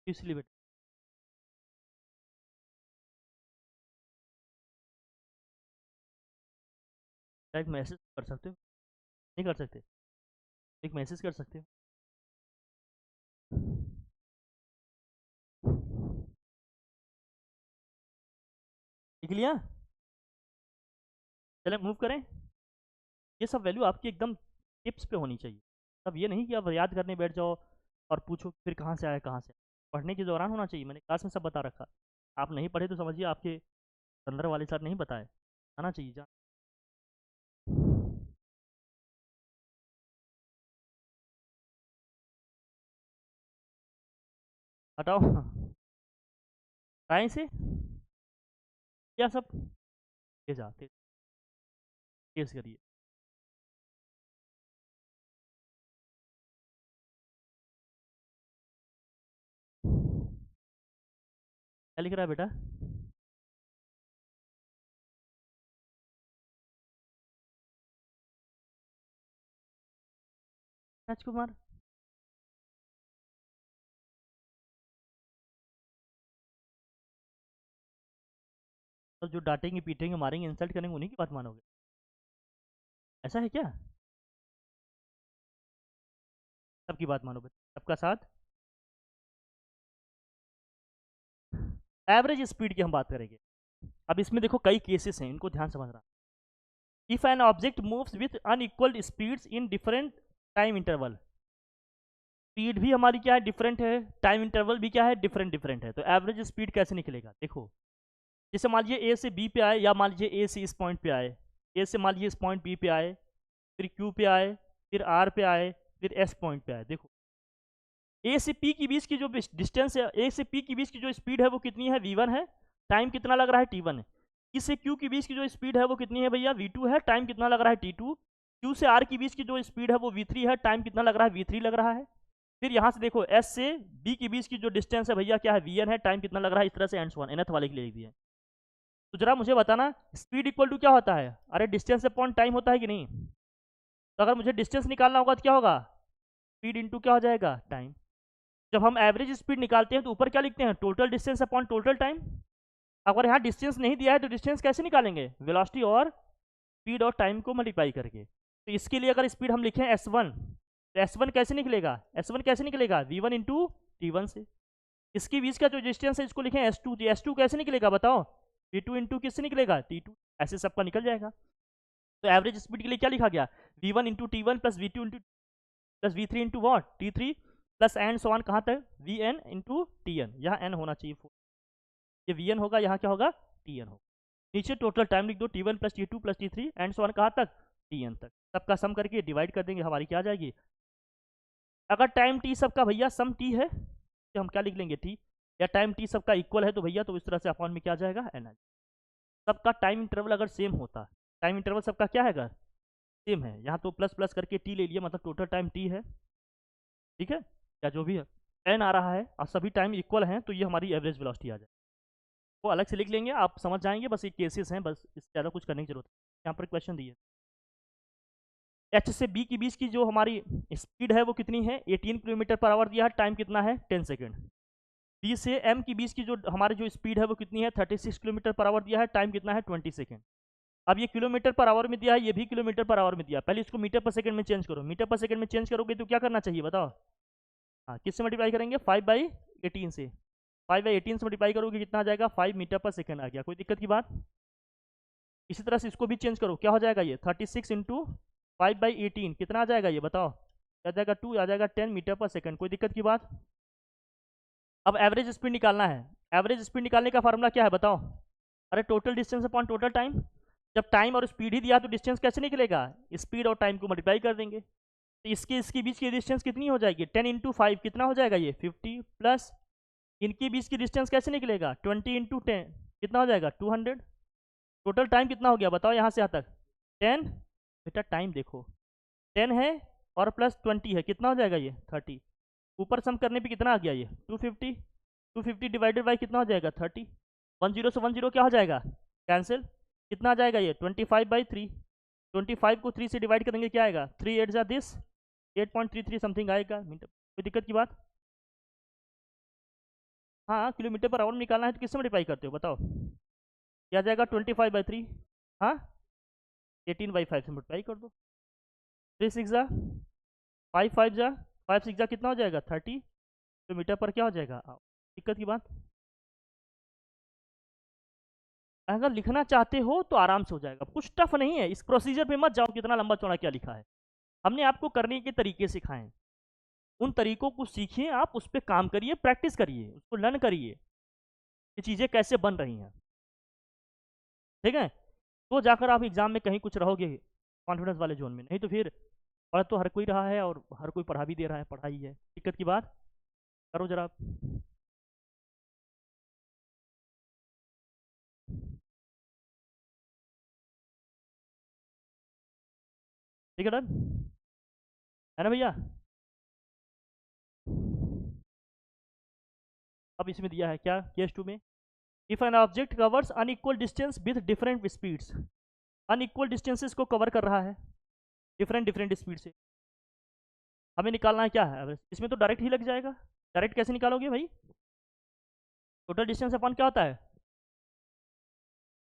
[SPEAKER 1] इसलिए बेटा एक मैसेज कर सकते हो, नहीं कर सकते? एक मैसेज कर सकते हो। लिख लिया? चले मूव करें। ये सब वैल्यू आपकी एकदम टिप्स पे होनी चाहिए। अब ये नहीं कि आप याद करने बैठ जाओ और पूछो फिर कहाँ से आया कहाँ से। पढ़ने के दौरान होना चाहिए, मैंने क्लास में सब बता रखा। आप नहीं पढ़े तो समझिए आपके अंदर वाले सर नहीं बताए, आना चाहिए जा। हटाओ टाइम से क्या सब, तेज आते तेज करिए। क्या लिख रहा है बेटा? राजकुमार, तो जो डांटेंगे पीटेंगे मारेंगे इंसल्ट करेंगे उन्हीं की बात मानोगे? ऐसा है क्या? सबकी बात मानो बेटा, सबका साथ। एवरेज स्पीड की हम बात करेंगे। अब इसमें देखो कई केसेस हैं, इनको ध्यान समझना। If an object moves with unequal speeds in different time interval, speed भी हमारी क्या है, डिफरेंट है, टाइम इंटरवल भी क्या है, डिफरेंट डिफरेंट है, तो एवरेज स्पीड कैसे निकलेगा? देखो, जैसे मान लीजिए ए से बी पे आए, या मान लीजिए ए से इस पॉइंट पे आए, ए से मान लीजिए इस पॉइंट बी पे आए, फिर क्यू पे आए, फिर आर पे आए, फिर एस पॉइंट पे आए। देखो, ए से पी की बीच की जो डिस्टेंस है, ए से पी की बीच की जो स्पीड है वो कितनी है, v1 है, टाइम कितना लग रहा है, t1 है। ई से क्यू की बीच की जो स्पीड है वो कितनी है भैया, v2 है, टाइम कितना लग रहा है, t2। क्यू से आर की बीच की जो स्पीड है वो v3 है, टाइम कितना लग रहा है, v3 लग रहा है। फिर यहाँ से देखो एस से बी की बीच की जो डिस्टेंस है भैया क्या है, vn है, टाइम कितना लग रहा है, इस तरह से एंड सो ऑन, nth वाले के लिए लिख दिया। तो जरा मुझे बताना, स्पीड इक्वल टू क्या होता है? अरे डिस्टेंस अपॉन टाइम होता है कि नहीं? तो अगर मुझे डिस्टेंस निकालना होगा तो क्या होगा, स्पीड इंटू क्या हो जाएगा, टाइम। जब हम एवरेज स्पीड निकालते हैं तो ऊपर क्या लिखते हैं, total distance upon total time. अगर यहाँ डिस्टेंस नहीं दिया है तो डिस्टेंस कैसे निकालेंगे, वेलोसिटी और स्पीड और टाइम को मल्टीप्लाई करके। तो इसके लिए अगर स्पीड हम लिखें s1, तो s1 कैसे निकलेगा, s1 कैसे निकलेगा, v1 इंटू t1 से। इसके बीच का जो डिस्टेंस है इसको लिखें s2, तो s2 कैसे निकलेगा बताओ, v2 इंटू किससे निकलेगा, t2। ऐसे सबका निकल जाएगा। तो एवरेज स्पीड के लिए क्या लिखा गया, v1 into t one plus v two into plus v3 into what, t3 plus and so on कहाँ तक, vn इंटू tn, यहाँ n होना चाहिए, ये vn होगा, यहाँ क्या होगा, tn होगा। नीचे टोटल टाइम लिख दो, t1 plus t2 plus t3 and so on कहाँ तक, tn तक। सबका सम करके डिवाइड कर देंगे, हमारी क्या आ जाएगी। अगर टाइम t सबका भैया सम t है तो हम क्या लिख लेंगे, t। या टाइम t सबका इक्वल है तो भैया तो इस तरह से अपॉन में क्या आ जाएगा, एन। सबका टाइम इंटरवल अगर सेम होता, टाइम इंटरवल सबका क्या है, अगर सेम है, यहाँ तो प्लस प्लस करके t ले लिया, मतलब टोटल टाइम t है, ठीक है, या जो भी है n आ रहा है और सभी टाइम इक्वल हैं, तो ये हमारी एवरेज वेलोसिटी आ जाए। वो अलग से लिख लेंगे, आप समझ जाएंगे, बस ये केसेस हैं, बस इससे ज़्यादा कुछ करने की जरूरत है। यहाँ पर क्वेश्चन दिए, एच से बी के बीच की जो हमारी स्पीड है वो कितनी है, 18 किलोमीटर पर आवर दिया है, टाइम कितना है, 10 सेकेंड। बी से एम के बीच की जो हमारी जो स्पीड है वो कितनी है, 36 किलोमीटर पर आवर दिया है, टाइम कितना है, 20 सेकेंड। अब ये किलोमीटर पर आवर में दिया है, ये भी किलोमीटर पर आवर में दिया है, पहले इसको मीटर पर सेकंड में चेंज करो। मीटर पर सेकंड में चेंज करोगे तो क्या करना चाहिए बताओ, हाँ किससे मल्टीप्लाई करेंगे, 5/18 से। 5/18 से मल्टीप्लाई करोगे कितना आ जाएगा, 5 मीटर पर सेकंड आ गया, कोई दिक्कत की बात। इसी तरह से इसको भी चेंज करो, क्या हो जाएगा ये, 36 इंटू 5/18 कितना आ जाएगा ये बताओ, क्या जाएगा, 2 आ जाएगा, 10 मीटर पर सेकंड, कोई दिक्कत की बात। अब एवरेज स्पीड निकालना है, एवरेज स्पीड निकालने का फॉर्मूला क्या है बताओ, अरे total distance upon total time. जब टाइम और स्पीड ही दिया तो डिस्टेंस कैसे निकलेगा, स्पीड और टाइम को मल्टीप्लाई कर देंगे, तो इसके बीच की डिस्टेंस कितनी हो जाएगी, 10 इंटू 5 कितना हो जाएगा ये, 50 प्लस इनके बीच की डिस्टेंस कैसे निकलेगा, 20 इंटू 10 कितना हो जाएगा, 200। टोटल टाइम कितना हो गया बताओ यहाँ से यहाँ तक, 10। बेटा टाइम देखो 10 है और प्लस 20 है, कितना हो जाएगा ये, 30। ऊपर सम करने पे कितना आ गया ये 250, 250 डिवाइडेड बाई कितना हो जाएगा 30, 10 से 10 क्या हो जाएगा कैंसिल, कितना आ जाएगा ये 25/3, 25 को 3 से डिवाइड करेंगे क्या आएगा 3 8 जा दिस 8.33 समथिंग आएगा मीटर। कोई दिक्कत की बात? हाँ किलोमीटर पर आवर निकालना है तो किससे मल्टीप्लाई करते हो बताओ, क्या आ जाएगा 25/3, हाँ 18/5 से मल्टीप्लाई कर दो, 3 6 जा 5 5 जा 5 6 जा कितना हो जाएगा 30 किलोमीटर पर क्या हो जाएगा। दिक्कत की बात? अगर लिखना चाहते हो तो आराम से हो जाएगा, कुछ टफ नहीं है, इस प्रोसीजर पे मत जाओ कितना लंबा चौड़ा क्या लिखा है। हमने आपको करने के तरीके सिखाए हैं, उन तरीकों को सीखिए, आप उस पर काम करिए, प्रैक्टिस करिए, उसको लर्न करिए ये चीज़ें कैसे बन रही हैं, ठीक है। तो जाकर आप एग्जाम में कहीं कुछ रहोगे कॉन्फिडेंस वाले जोन में, नहीं तो फिर पढ़ तो हर कोई रहा है और हर कोई पढ़ा भी दे रहा है, पढ़ाई है। दिक्कत की बात करो जरा आप। ठीक है डन है ना भैया। अब इसमें दिया है क्या केस 2 में, if an object covers unequal distance with different speeds, unequal distances को कवर कर रहा है डिफरेंट डिफरेंट स्पीड से, हमें निकालना है क्या है एवरेज। इसमें तो डायरेक्ट ही लग जाएगा, डायरेक्ट कैसे निकालोगे भाई, टोटल डिस्टेंस अपन क्या होता है,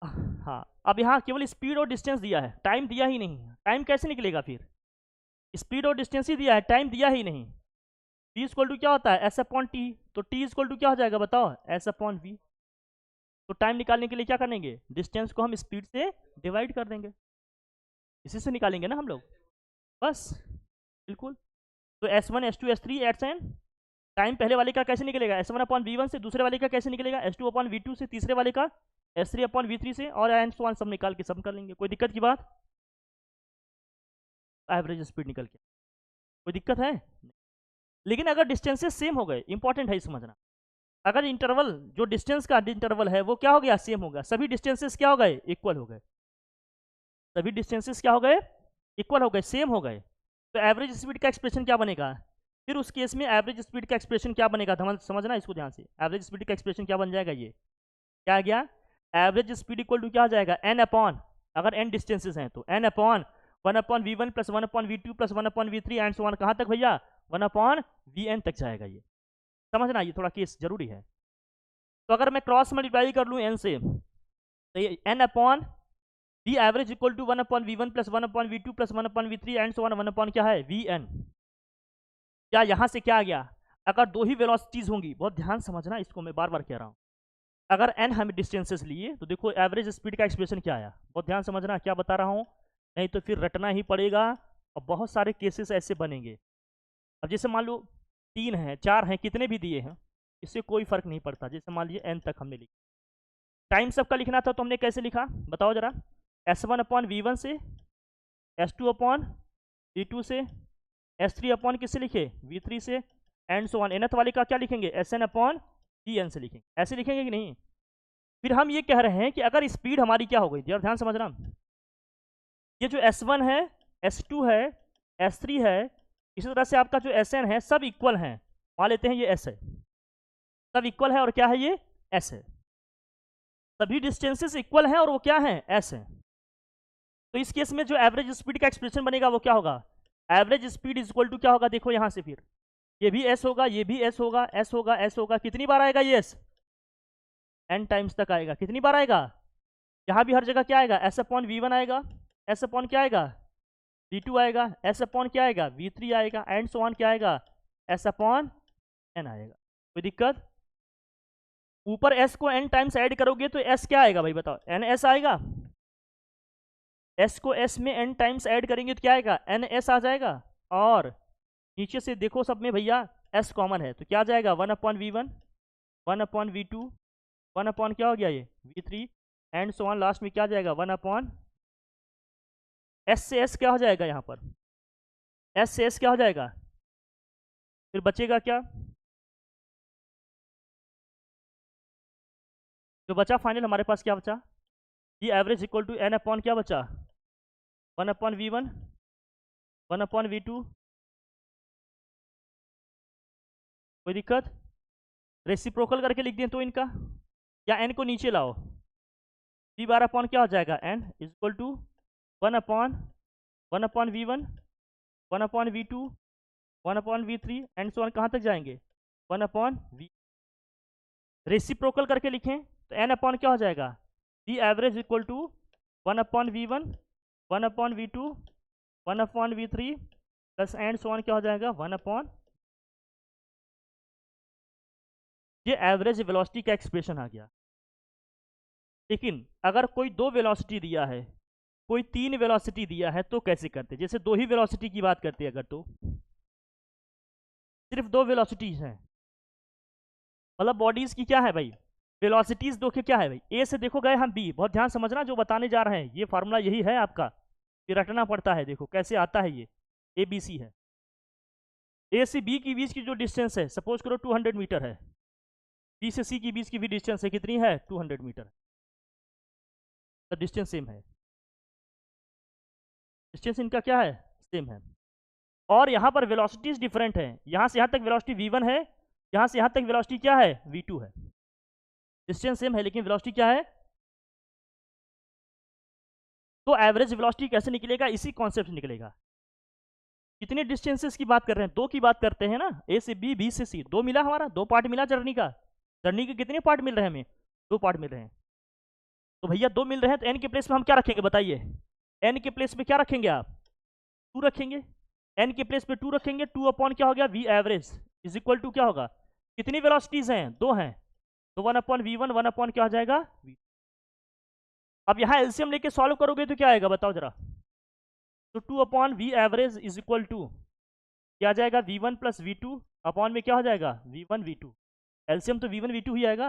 [SPEAKER 1] हाँ अब यहाँ केवल स्पीड और डिस्टेंस दिया है, टाइम दिया ही नहीं, टाइम कैसे निकलेगा फिर, स्पीड और डिस्टेंस ही दिया है, टाइम दिया ही नहीं। टी इक्वल टू क्या होता है एस अपॉन टी, तो टी इक्वल टू क्या हो जाएगा बताओ एस अपॉन वी। तो टाइम निकालने के लिए क्या करेंगे, डिस्टेंस को हम स्पीड से डिवाइड कर देंगे, इसी से निकालेंगे ना हम लोग, बस बिल्कुल। तो S1 S2 S3 एट्स N, time पहले वाले का कैसे निकलेगा S1 अपॉन V1 से, दूसरे वाले का कैसे निकलेगा S2 अपॉन V2 से, तीसरे वाले का S3 अपॉन V3 से, और एंड सो ऑन सब निकाल के सब कर लेंगे। कोई दिक्कत की बात? एवरेज स्पीड निकल के कोई दिक्कत है? लेकिन अगर डिस्टेंसेस सेम हो गए, इंपॉर्टेंट है समझना, अगर इंटरवल जो डिस्टेंस का इंटरवल है वो क्या हो गया सेम हो गया, सभी डिस्टेंसेस क्या हो गए इक्वल हो गए, सभी डिस्टेंसेस क्या हो गए इक्वल हो गए, सेम हो गए, तो एवरेज स्पीड का एक्सप्रेशन क्या बनेगा, फिर उस केस में एवरेज स्पीड का एक्सप्रेशन क्या बनेगा, समझना इसको ध्यान से, एवरेज स्पीड का एक्सप्रेशन क्या बन जाएगा, ये क्या आ गया, एवरेज स्पीड इक्वल टू क्या हो जाएगा एन अपॉन, अगर एन डिस्टेंसेस हैं तो n upon 1/v1 plus 1/v2 plus 1/v3 and so on, कहाँ तक भैया 1/vn तक जाएगा, ये समझना, ये थोड़ा केस जरूरी है। तो अगर मैं क्रॉस मल्टीप्लाई कर लूँ एन से, तो ये n upon v average equal to 1/v1 plus 1/v2 plus 1/v3 and so on 1 क्या है vn। क्या यहाँ से क्या आ गया, अगर दो ही वेलोसिटीज होंगी, बहुत ध्यान समझना इसको, मैं बार बार कह रहा हूँ, अगर n हमें डिस्टेंसेस लिए तो देखो एवरेज स्पीड का एक्सप्रेशन क्या आया, बहुत ध्यान समझना क्या बता रहा हूँ, नहीं तो फिर रटना ही पड़ेगा और बहुत सारे केसेस ऐसे बनेंगे। अब जैसे मान लो 3 हैं 4 हैं कितने भी दिए हैं, इससे कोई फर्क नहीं पड़ता, जैसे मान लीजिए n तक हमने लिखा, टाइम सबका लिखना था तो हमने कैसे लिखा बताओ जरा, S1 अपॉन V1 से, S2 अपॉन V2 से, S3 अपॉन किससे लिखे V3 से, एंड सो ऑन, nth वाले का क्या लिखेंगे Sn अपॉन Vn से लिखेंगे, ऐसे लिखेंगे कि नहीं। फिर हम ये कह रहे हैं कि अगर स्पीड हमारी क्या हो गई, ध्यान समझना, ये जो S1 है S2 है S3 है, इसी तरह से आपका जो Sn है सब इक्वल हैं, मान लेते हैं ये S है, सब इक्वल है और क्या है ये S है, सभी डिस्टेंसेस इक्वल हैं और वो क्या है S है। तो इस केस में जो एवरेज स्पीड का एक्सप्रेशन बनेगा वो क्या होगा, average speed is equal to क्या होगा, देखो यहाँ से फिर ये भी S होगा, ये भी S होगा, S होगा, S होगा, कितनी बार आएगा ये S, n टाइम्स तक आएगा, कितनी बार आएगा, यहाँ भी हर जगह क्या आएगा S अपॉन V1 आएगा, S अपॉन क्या आएगा V2 आएगा, S अपॉन क्या आएगा V3 आएगा, एंड सो ऑन क्या आएगा S अपॉन n आएगा। कोई दिक्कत? ऊपर S को n टाइम्स ऐड करोगे तो S क्या आएगा भाई बताओ, NS आएगा, S को S में n टाइम्स ऐड करेंगे तो क्या आएगा NS आ जाएगा, और नीचे से देखो सब में भैया S कॉमन है तो क्या आ जाएगा 1/v1 1/v2 1 क्या हो गया ये v3 and so on, last में क्या आ जाएगा 1 S से S क्या हो जाएगा, यहाँ पर S से S क्या हो जाएगा, फिर बचेगा क्या, जो बचा फाइनल हमारे पास क्या बचा, ये average equal to n upon क्या बचा 1/v1 1/v2 कोई दिक्कत? रेसिप्रोकल करके लिख दें तो इनका, या एन को नीचे लाओ, वी बार अपॉन क्या हो जाएगा, n is equal to 1 upon v1, 1 upon v2, 1 upon v3 and so on. कहाँ तक जाएंगे? 1 अपॉन v। रेसिप्रोकल करके लिखें तो एन अपॉन क्या हो जाएगा, v average equal to 1 upon v1, 1 upon v2, 1 upon v3 plus and so on क्या हो जाएगा, 1 अपॉन। ये एवरेज वेलोसिटी का एक्सप्रेशन आ गया। लेकिन अगर कोई 2 वेलोसिटी दिया है, कोई 3 वेलोसिटी दिया है तो कैसे करते? जैसे 2 ही वेलोसिटी की बात करते हैं अगर, तो सिर्फ 2 वेलोसिटीज हैं, मतलब बॉडीज की क्या है भाई, वेलोसिटीज 2 के क्या है भाई, ए से देखो गए हम बी। बहुत ध्यान समझना जो बताने जा रहे हैं, ये फार्मूला यही है आपका, ये रटना पड़ता है। देखो कैसे आता है, ये ए बी सी है। ए से बी के बीच की जो डिस्टेंस है, सपोज करो 200 मीटर है, बी से सी के बीच की भी डिस्टेंस है, कितनी है, 200 मीटर। तो डिस्टेंस सेम है, डिस्टेंस इनका क्या है, सेम है। और यहाँ पर वेलोसिटीज डिफरेंट है, यहाँ से यहाँ तक वेलोसिटी v1 है, यहाँ से यहाँ तक वेलोसिटी क्या है, v2 है। डिस्टेंस सेम है लेकिन वेलोसिटी क्या है। तो एवरेज वेलोसिटी कैसे निकलेगा, इसी कॉन्सेप्ट से निकलेगा। कितने डिस्टेंसेस की बात कर रहे हैं, 2 की बात करते हैं ना, ए से बी, बी से सी, 2 मिला हमारा, 2 पार्ट मिला जर्नी का। जर्नी के कितने पार्ट मिल रहे हैं हमें, 2 पार्ट मिल रहे हैं। तो भैया 2 मिल रहे हैं तो एन के प्लेस में हम क्या रखेंगे बताइए, एन के प्लेस में क्या रखेंगे आप, 2 रखेंगे। एन के प्लेस पे 2 रखेंगे, 2 अपॉन क्या हो गया, v average is equal to क्या होगा, कितनी वेलोसिटीज हैं, 2 हैं, तो 1 अपॉन v1, 1 अपॉन क्या हो जाएगा v। अब यहाँ एलसीएम लेके सॉल्व करोगे तो क्या आएगा बताओ जरा। तो 2 upon v average is equal to क्या आ जाएगा, v1 प्लस v2 अपॉन में क्या हो जाएगा, v1 v2। एलसीएम तो v1 v2 ही आएगा।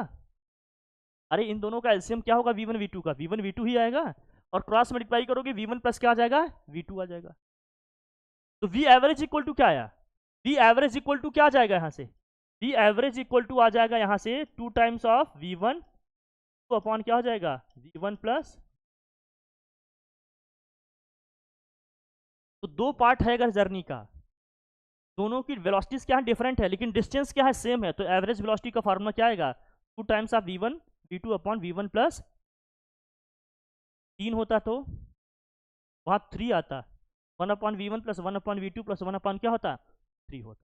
[SPEAKER 1] अरे इन दोनों का एलसीएम क्या होगा, v1 v2 का, v1 v2 ही आएगा। और क्रॉस मल्टीप्लाई करोगे v1 प्लस क्या आ जाएगा, v2 आ जाएगा। तो वी एवरेज इक्वल टू क्या आया, वी एवरेज इक्वल टू क्या आ जाएगा यहाँ से, वी एवरेज इक्वल टू आ जाएगा यहाँ से 2 टाइम्स ऑफ v1 तो अपॉन क्या हो जाएगा, v1 प्लस। तो 2 पार्ट है अगर जर्नी का, दोनों की वेलोसिटीज क्या है, डिफरेंट है, लेकिन डिस्टेंस क्या है, सेम है। तो एवरेज वेलोसिटी का फार्मूला क्या आएगा, 2 times of v1 v2 upon v1 plus 3 होता तो वहाँ 3 आता, 1 upon v1 plus 1 upon v2 plus 1 upon क्या होता, 3 होता।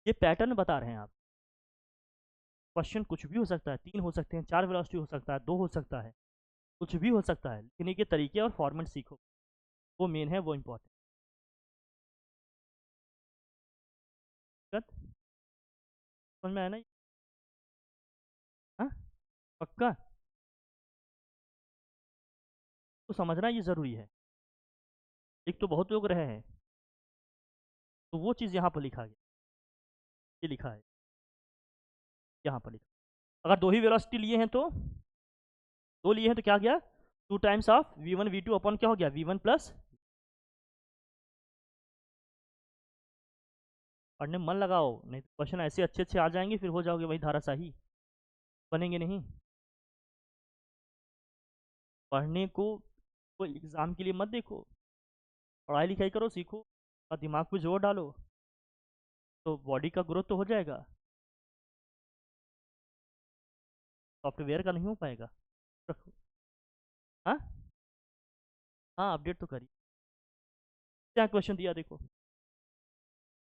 [SPEAKER 1] ये पैटर्न बता रहे हैं आप। क्वेश्चन कुछ भी हो सकता है, 3 हो सकते हैं, 4 वेलोसिटी हो सकता है, 2 हो सकता है, कुछ भी हो सकता है। लिखने के तरीके और फॉर्मेट सीखो, वो मेन है, वो इम्पोर्टेंट। समझ में आया ना? हाँ पक्का, तो समझना ये ज़रूरी है। एक तो बहुत लोग रहे हैं, तो वो चीज़ यहाँ पर लिखा गया, ये लिखा है यहाँ पर लिखा। अगर 2 ही वेलोसिटी लिए हैं तो 2 लिए हैं तो क्या गया, 2 times of v1 v2 upon क्या हो गया, v1 प्लस। पढ़ने में मन लगाओ, नहीं तो क्वेश्चन ऐसे अच्छे अच्छे आ जाएंगे, फिर हो जाओगे वही धाराशाही, बनेंगे नहीं। पढ़ने को कोई एग्ज़ाम के लिए मत देखो, पढ़ाई लिखाई करो, सीखो और दिमाग पे जोर डालो, तो बॉडी का ग्रोथ तो हो जाएगा। सॉफ्टवेयर का नहीं हो पाएगा, रखो। हाँ हाँ अपडेट तो करिए। क्या क्वेश्चन दिया देखो,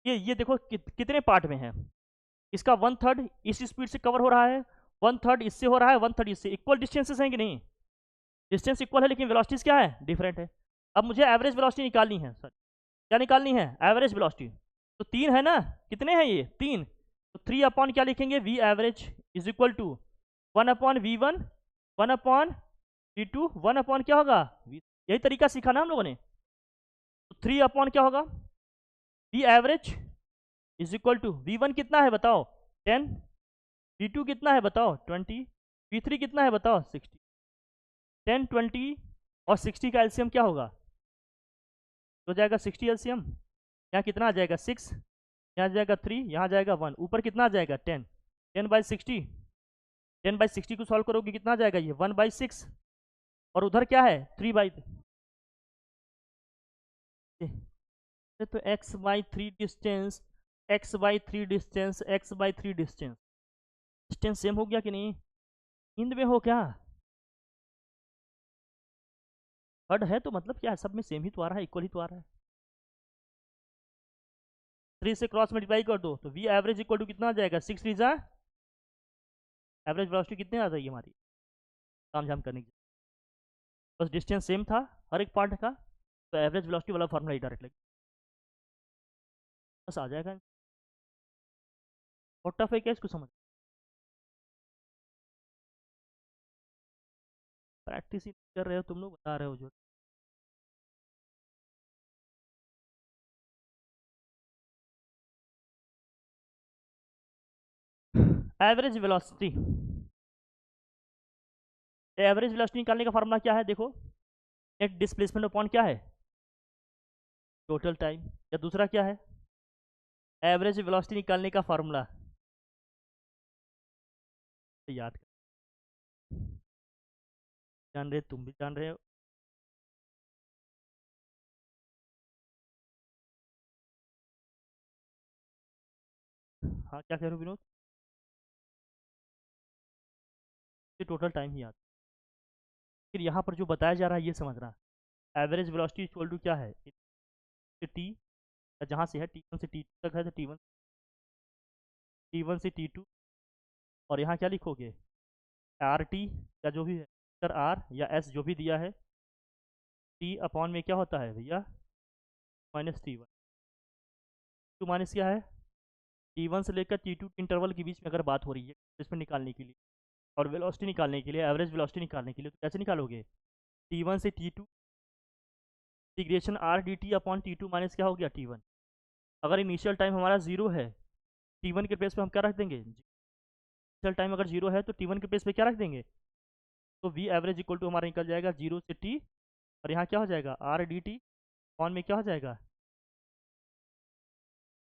[SPEAKER 1] ये देखो कितने पार्ट में है। इसका 1/3 इस स्पीड से कवर हो रहा है, 1/3 इससे हो रहा है, 1/3 इससे। इक्वल डिस्टेंसेस हैं कि नहीं, डिस्टेंस इक्वल है लेकिन वेलोसिटीज क्या है, डिफरेंट है। अब मुझे एवरेज वेलोसिटी निकालनी है सर, क्या निकालनी है, एवरेज वेलोसिटी। तो 3 है ना, कितने हैं ये 3, तो 3 अपॉन क्या लिखेंगे, v average is equal to 1 upon v1, 1 upon v2, 1 upon क्या होगा v। यही तरीका सीखा ना हम लोगों ने। तो 3 अपॉन क्या होगा, v average is equal to v1 कितना है बताओ, 10, v2 कितना है बताओ 20, v3 कितना है बताओ 60। 10, 20 और 60 का एलसीएम क्या होगा, हो जाएगा 60 एलसीएम। यहाँ कितना आ जाएगा 6, यहाँ आ जाएगा 3, यहाँ आ जाएगा 1, ऊपर कितना आ जाएगा 10, 10/60। 10/60 को सॉल्व करोगे कितना आ जाएगा, ये 1/6, और उधर क्या है 3/3। तो x/3 distance x/3 distance, x/3 distance, distance same हो गया कि नहीं? हिंद में हो क्या? हर्ड है तो मतलब क्या है, सब में सेम ही तो आ रहा है, इक्वल ही तो आ रहा है। 3 से क्रॉस मल्टीप्लाई कर दो तो वी एवरेज इक्वल टू कितना आ जाएगा? 6 3 जा एवरेज वेलोसिटी कितने आ जाएगी हमारी काम झाम करने की? बस डिस्टेंस सेम था हर एक पार्ट का, तो एवरेज वेलोसिटी वाला फॉर्मूला ही डायरेक्ट लगे, बस आ जाएगा। और टफ है क्या इसको समझ? प्रैक्टिस ही कर रहे हो तुम लोग, बता रहे हो जो। एवरेज वेलोसिटी, एवरेज वेलोसिटी निकालने का फार्मूला क्या है देखो, नेट डिस्प्लेसमेंट अपॉन क्या है? Total time. या दूसरा क्या है? एवरेज वेलोसिटी निकालने का फार्मूला याद कर, जान रहे, तुम भी जान रहे हो। हाँ क्या कह रहे हो विनोद? ये टोटल टाइम ही याद। फिर यहाँ पर जो बताया जा रहा है ये समझना, एवरेज वेलोसिटी इक्वल टू क्या है? टी, जहाँ से है T1 से T2 तक है तो T1 से T2, और यहाँ क्या लिखोगे? आर टी या जो भी है, सर आर या एस जो भी दिया है, टी अपॉन में क्या होता है भैया? -T1। टू माइनस क्या है? T1 से लेकर T2 के इंटरवल के बीच में अगर बात हो रही है इसमें निकालने के लिए, और वेलोसिटी निकालने के लिए, एवरेज वेलोसिटी निकालने के लिए, तो कैसे निकालोगे? T1 से T2 integration R D T upon T2 minus क्या हो गया? T1। अगर इनिशियल टाइम हमारा जीरो है, T1 के प्लेस पे हम क्या रख देंगे? इनिशियल टाइम अगर जीरो है तो T1 के प्लेस पे क्या रख देंगे? तो वी एवरेज इक्वल टू हमारा निकल जाएगा 0 से T, और यहाँ क्या हो जाएगा? आर डी टी अपॉन में क्या हो जाएगा?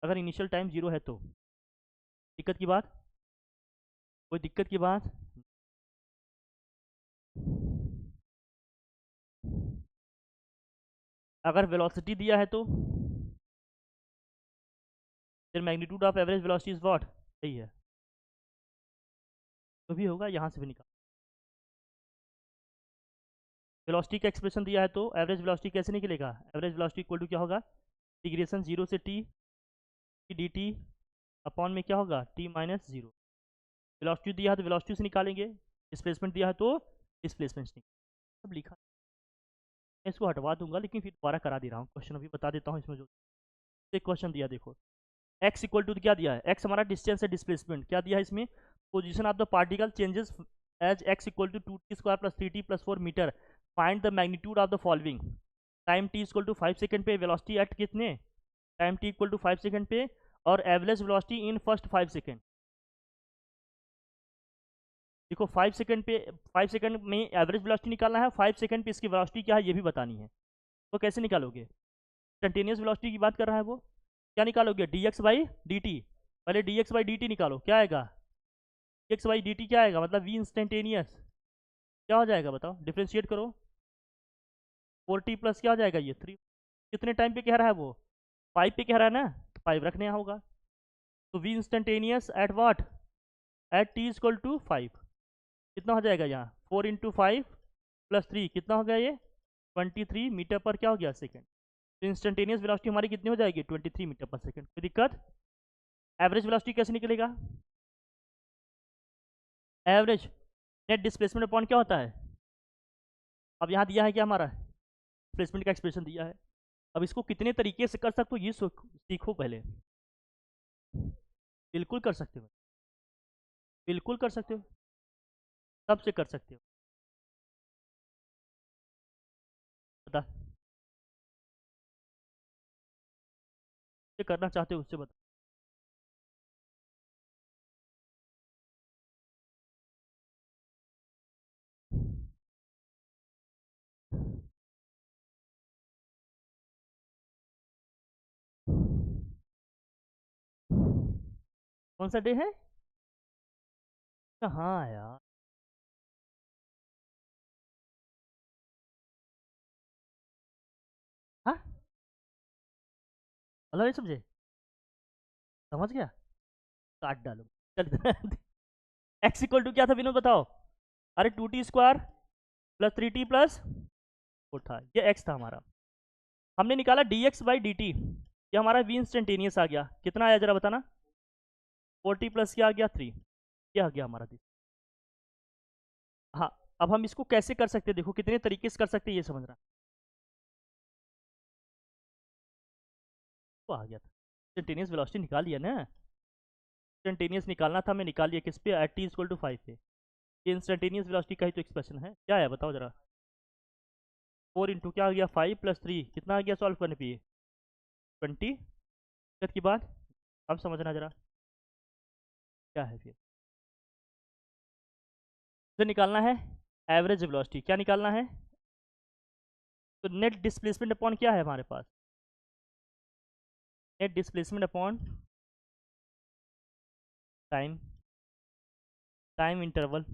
[SPEAKER 1] अगर इनिशियल टाइम जीरो है तो दिक्कत की बात, कोई दिक्कत की बात? अगर वेलोसिटी दिया है तो फिर magnitude of average velocity is what? सही है, तो भी होगा, यहाँ से भी निकाल। वेलोसिटी का एक्सप्रेशन दिया है तो एवरेज वेलोसिटी कैसे निकलेगा? एवरेज वेलोसिटी इक्वल टू क्या होगा? इंटीग्रेशन 0 से T डी टी अपॉन में क्या होगा? T minus zero. वेलोसिटी दिया है तो वेलोसिटी से निकालेंगे, डिस्प्लेसमेंट दिया है तो डिस्प्लेसमेंट से। सब लिखा, मैं इसको हटवा दूंगा लेकिन फिर दोबारा करा दे रहा हूँ, क्वेश्चन अभी बता देता हूँ इसमें जो एक क्वेश्चन दिया देखो, x इक्वल टू क्या दिया है? x हमारा डिस्टेंस है, डिस्प्लेसमेंट क्या दिया है इसमें? Position of the particle changes as x equal to 2t² plus 3t+4 metre, find the magnitude of the following. Time t equal to 5 second पे, वेलोसिटी एट कितने time t equal to 5 second पे, और average velocity in first 5 second. देखो 5 second पे, 5 second में average velocity निकालना है, 5 second पे इसकी वेलोसिटी क्या है ये भी बतानी है। तो कैसे निकालोगे? इंस्टेंटेनियस वेलोसिटी की बात कर रहा है वो, क्या निकालोगे? dx/dt। पहले dx/dt निकालो, क्या आएगा? dx/dt क्या आएगा? मतलब वी इंस्टेंटेनियस क्या हो जाएगा बताओ, डिफ्रेंशिएट करो। 4t प्लस क्या हो जाएगा ये 3। कितने टाइम पे कह रहा है वो? 5 पे कह रहा है ना, तो 5 रखने यहाँ होगा। तो v instantaneous at what? At t equal to 5। कितना हो जाएगा यहाँ? 4 इंटू 5 प्लस 3 कितना हो गया ये? 23 मीटर पर क्या हो गया? सेकेंड। तो इंस्टेंटेनियस वेलोसिटी हमारी कितनी हो जाएगी? 23 मीटर पर सेकेंड। कोई दिक्कत? एवरेज वेलोसिटी कैसे निकलेगा? एवरेज नेट डिस्प्लेसमेंट अपॉन क्या होता है? अब यहाँ दिया है क्या हमारा? डिस्प्लेसमेंट का एक्सप्रेशन दिया है। अब इसको कितने तरीके से कर सकते हो ये सीखो पहले। बिल्कुल कर सकते हो, बिल्कुल कर सकते हो, सबसे कर सकते हो। बता, जो करना चाहते हो उससे बता। कौन सा डे है? हाँ यार, हाँ मतलब नहीं समझे। समझ गया? काट डालो चल। एक्स इक्वल टू क्या था विनोद बताओ? अरे 2t² प्लस 3t प्लस 4 था, ये x था हमारा। हमने निकाला dx/dt, ये हमारा v इंस्टेंटेनियस आ गया। कितना आया जरा बताना? 4t प्लस क्या आ गया 3, ये आ गया हमारा। हाँ, अब हम इसको कैसे कर सकते हैं, देखो कितने तरीके से कर सकते हैं ये समझना। तो आ गया था इंस्टेंटेनियस वेलोसिटी निकाल लिया ना। इंस्टेंटेनियस निकालना था, मैं निकाल लिया किस पे? एट टी इक्वल टू 5 पे। ये इंस्टेंटेनियस वेलोसिटी का ही तो एक्सप्रेशन है, क्या है बताओ जरा? 4 इंटू क्या आ गया 5 प्लस 3, कितना आ गया सॉल्व करने पे? 20 की बात। अब समझना जरा क्या है फिर। तो निकालना है एवरेज वेलोसिटी, क्या निकालना है? तो नेट डिस्प्लेसमेंट अपॉन क्या है हमारे पास? Net displacement upon time, time interval.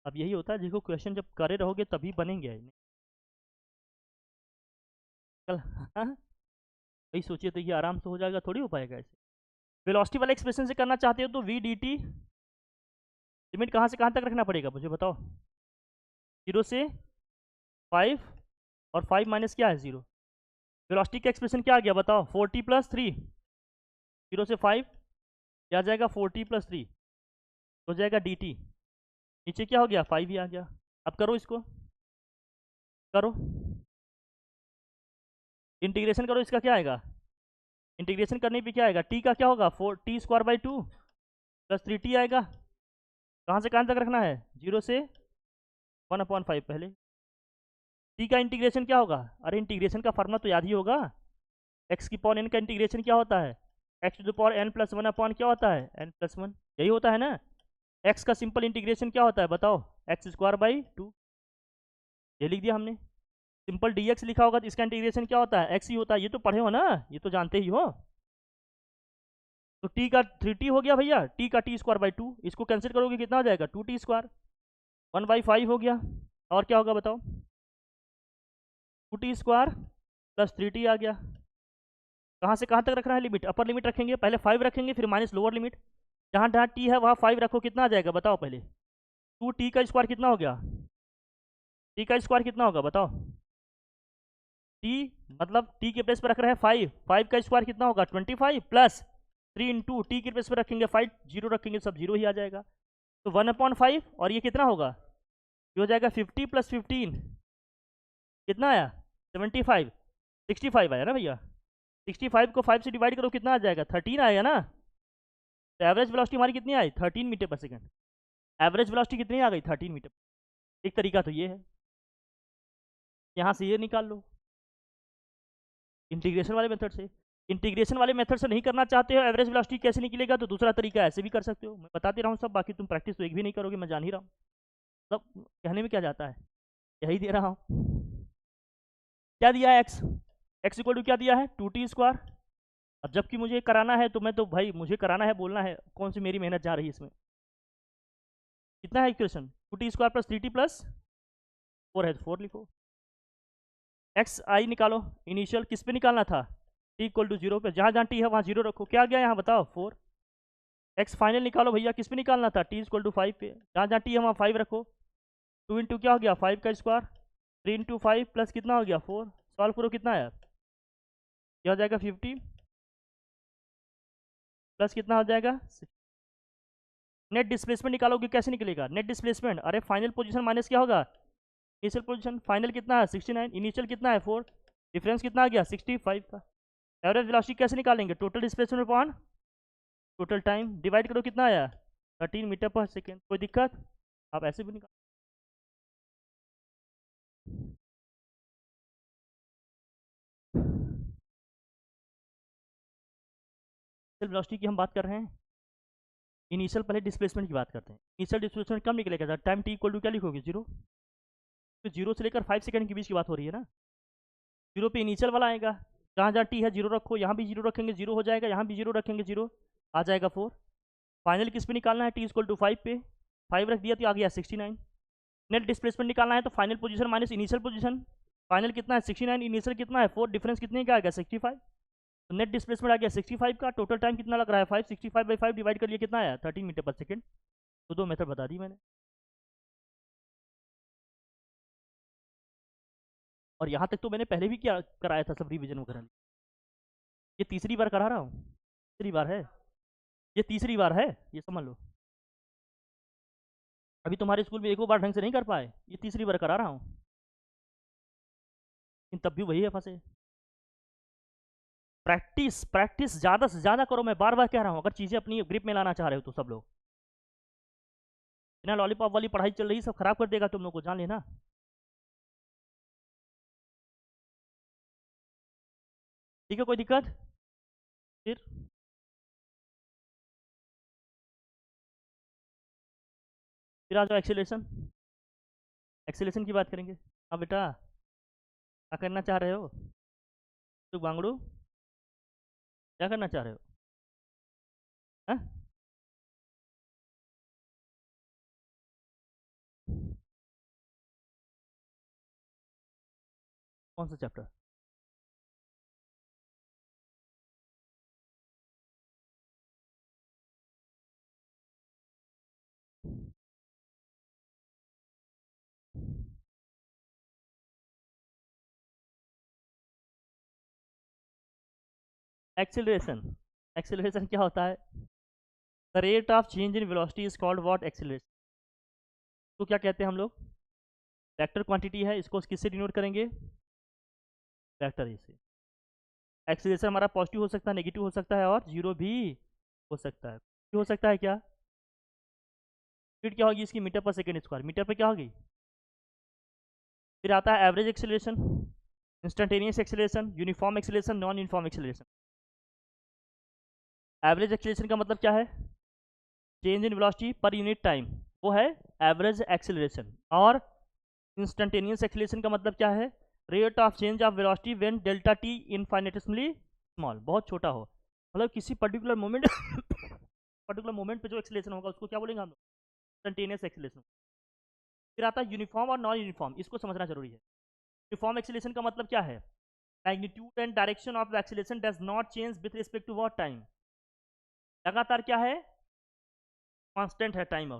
[SPEAKER 1] अब यही होता है, देखो क्वेश्चन जब करे रहोगे तभी बनेंगे। कल हाँ, वही सोचिए तो ये आराम से हो जाएगा, थोड़ी हो पाएगा ऐसे। वेलोसिटी वाले एक्सप्रेशन से करना चाहते हो तो वी डी टी लिमिट कहाँ से कहाँ तक रखना पड़ेगा मुझे बताओ? 0 से 5, और 5 माइनस क्या है 0। वेलोसिटी का एक्सप्रेशन क्या आ गया बताओ? 4t प्लस 3, 0 से 5 क्या आ जाएगा? 4t प्लस 3 हो जाएगा dt। नीचे क्या हो गया? 5 ही आ गया। अब करो इसको, करो इंटीग्रेशन करो, इसका क्या आएगा? इंटीग्रेशन करने पे क्या आएगा? t का क्या होगा? 4t² प्लस 3t आएगा। कहाँ से कहाँ तक रखना है? 0 से 1/5 पहले। t का इंटीग्रेशन क्या होगा? अरे इंटीग्रेशन का फॉर्मूला तो याद ही होगा। x की पावर n का इंटीग्रेशन क्या होता है? x to the power n plus 1 upon क्या होता है? n प्लस 1, यही होता है ना। x का सिंपल इंटीग्रेशन क्या होता है बताओ? x²/2, ये लिख दिया हमने। सिंपल dx लिखा होगा तो इसका इंटीग्रेशन क्या होता है? x ही होता है, ये तो पढ़े हो ना, ये तो जानते ही हो। तो t का 3t हो गया भैया, t का t²/2, इसको कैंसिल करोगे कितना हो जाएगा? 2t², 1/5 हो गया। और क्या होगा बताओ? 2t² प्लस 3t आ गया। कहाँ से कहाँ तक रखना है लिमिट? अपर लिमिट रखेंगे, पहले 5 रखेंगे फिर माइनस लोअर लिमिट। जहाँ जहाँ t है वहाँ 5 रखो, कितना आ जाएगा बताओ पहले? 2t का स्क्वायर कितना हो गया? t का स्क्वायर कितना होगा बताओ? t मतलब t के प्लेस पर रख रहे हैं 5, 5 का स्क्वायर कितना होगा? 25 प्लस 3 इंटू टी के प्लेस पर रखेंगे 5, 0 रखेंगे सब 0 ही आ जाएगा। तो 1/5, और ये कितना होगा? ये हो जाएगा 50 प्लस 15, कितना आया? 75, 65 आया ना भैया। 65 को 5 से डिवाइड करो, कितना आ जाएगा? 13 आएगा ना। तो एवरेज वेलोसिटी हमारी कितनी आई? 13 metre per second. Average velocity कितनी आ गई? 13 मीटर। एक तरीका तो ये है, यहाँ से ये निकाल लो इंटीग्रेशन वाले मेथड से। इंटीग्रेशन वाले मेथड से नहीं करना चाहते हो एवरेज वेलोसिटी कैसे निकलेगा, तो दूसरा तरीका ऐसे भी कर सकते हो, मैं बताते रहा हूँ सब, बाकी तुम प्रैक्टिस तो एक भी नहीं करोगे, मैं जान ही रहा हूँ। मतलब कहने में क्या जाता है, यही दे रहा हूँ। क्या दिया है? एक्स इक्वल टू क्या दिया है? 2t²। अब जबकि मुझे कराना है तो मैं तो भाई, मुझे कराना है बोलना है, कौन सी मेरी मेहनत जा रही है इसमें? कितना है equation? 2t² plus 3t plus 4 है, 4 लिखो। एक्स आई निकालो, इनिशियल किस पे निकालना था? t इक्वल टू 0 पे, जहाँ जहाँ t है वहाँ 0 रखो, क्या गया यहाँ बताओ? 4। एक्स फाइनल निकालो भैया, किस पे निकालना था? t इक्वल टू 5 पे, जहाँ जहाँ t है वहाँ 5 रखो। 2 इंटू क्या हो गया? 5 का स्क्वायर, 3 इंटू 5 प्लस कितना हो गया? 4। सॉल्व करो, कितना आया? क्या हो जाएगा? 50 प्लस कितना हो जाएगा? नेट डिस्प्लेसमेंट निकालोगे, कैसे निकलेगा नेट डिस्प्लेसमेंट? अरे फाइनल पोजीशन माइनस क्या होगा? Initial position. फाइनल कितना है? 69, इनिशियल कितना है? 4, डिफरेंस कितना आ गया? 65 का। एवरेज वेलोसिटी कैसे निकालेंगे? Total displacement upon total time, divide करो, कितना आया? 13 मीटर पर सेकेंड। कोई दिक्कत? आप ऐसे भी निकाल। वेलोसिटी की हम बात कर रहे हैं, इनिशियल पहले डिस्प्लेसमेंट की बात करते हैं। इनिशियल डिस्प्लेसमेंट कम निकलेगा, टाइम टी इक्वल टू क्या लिखोगे? 0। तो 0 से लेकर 5 सेकंड के बीच की बात हो रही है ना। 0 पे इनिशियल वाला आएगा, जहाँ जहाँ टी है 0 रखो, यहाँ भी 0 रखेंगे 0 हो जाएगा, यहाँ भी 0 रखेंगे 0 आ जाएगा 4। फाइनल किस पे निकालना है? टी इक्वल टू 5 पे, 5 रख दिया तो आ गया 69। नेट डिस्प्लेसमेंट निकालना है तो final position minus initial position. Final कितना है? 69, इनिशियल कितना है? 4, डिफरेंस कितने का आएगा? 65। तो नेट डिस्प्लेसमेंट आ गया 65 का, टोटल टाइम कितना लग रहा है 5, 65/5 डिवाइड कर लिया कितना आया 13 मीटर पर सेकेंड। तो दो मेथड बता दी मैंने। और यहाँ तक तो मैंने पहले भी क्या कराया था सब रिविजन वगैरह। ये तीसरी बार करा रहा हूँ, तीसरी बार है, ये तीसरी बार है, ये समझ लो। अभी तुम्हारे स्कूल में एक बार ढंग से नहीं कर पाए, ये तीसरी बार करा रहा हूँ, लेकिन तब भी वही है फंसे। प्रैक्टिस प्रैक्टिस ज़्यादा से ज़्यादा करो, मैं बार बार कह रहा हूँ। अगर चीज़ें अपनी ग्रिप में लाना चाह रहे हो तो सब लोग, बिना लॉलीपॉप वाली पढ़ाई चल रही सब खराब कर देगा तुम लोग को, जान लेना। ठीक है, कोई दिक्कत फिर? फिर आ जाओ एक्सेलेरेशन, एक्सेलेरेशन की बात करेंगे। हाँ बेटा, क्या करना चाह रहे हो तो बांगड़ू, क्या करना चाह रहे हो? हाँ, कौन सा चैप्टर? एक्सेलरेशन, एक्सेलरेशन क्या होता है? The rate of change in velocity is called what? Acceleration. तो क्या कहते हैं हम लोग? वेक्टर क्वांटिटी है, इसको किससे डिनोट करेंगे? वेक्टर ए से। एक्सेलरेशन हमारा पॉजिटिव हो सकता है, नेगेटिव हो सकता है, और जीरो भी हो सकता है। हो सकता है क्या? स्पीड क्या होगी इसकी? Metre per second square, metre पर क्या होगी? फिर आता है average acceleration, instantaneous acceleration, uniform acceleration, non uniform acceleration. Average acceleration का मतलब क्या है? Change in velocity per unit time, वो है एवरेज एक्सेलरेशन। और इंस्टेंटेनियस एक्सेलरेशन का मतलब क्या है? Rate of change of velocity when delta t infinitesimally small, बहुत छोटा हो, मतलब किसी पर्टिकुलर मोमेंट पर्टिकुलर मोमेंट पे जो एक्सेलरेशन होगा उसको क्या बोलेंगे हम लोग? Instantaneous acceleration. फिर आता है यूनिफॉर्म और नॉन यूनिफॉर्म, इसको समझना जरूरी है। यूनिफॉर्म एक्सेलरेशन का मतलब क्या है? Magnitude and direction of the acceleration does not change with respect to what time? लगातार क्या है? कांस्टेंट है टाइम और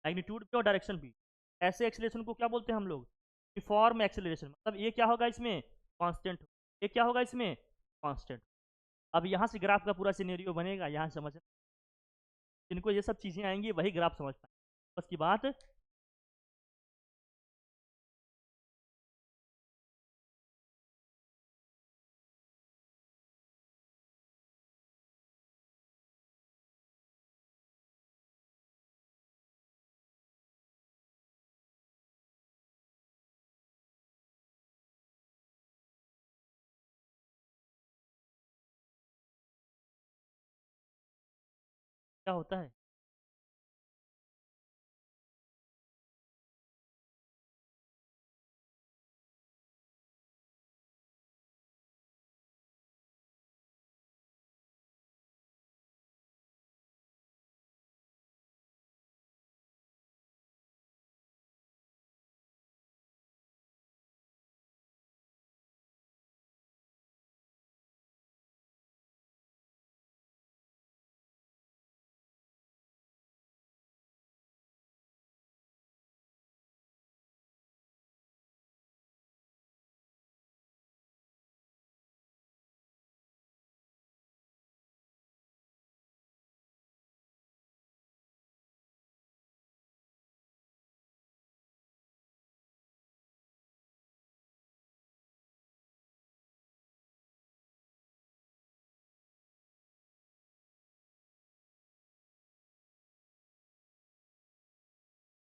[SPEAKER 1] मैग्नीट्यूड भी और डायरेक्शन भी। ऐसे एक्सेलरेशन को क्या बोलते हैं हम लोग? Uniform acceleration. मतलब ये क्या होगा इसमें? कांस्टेंट। ये क्या होगा इसमें? कांस्टेंट। अब यहाँ से ग्राफ का पूरा सिनेरियो बनेगा, यहाँ समझ, जिनको ये सब चीज़ें आएंगी वही ग्राफ समझ पाएंगे, बस की बात। क्या होता है?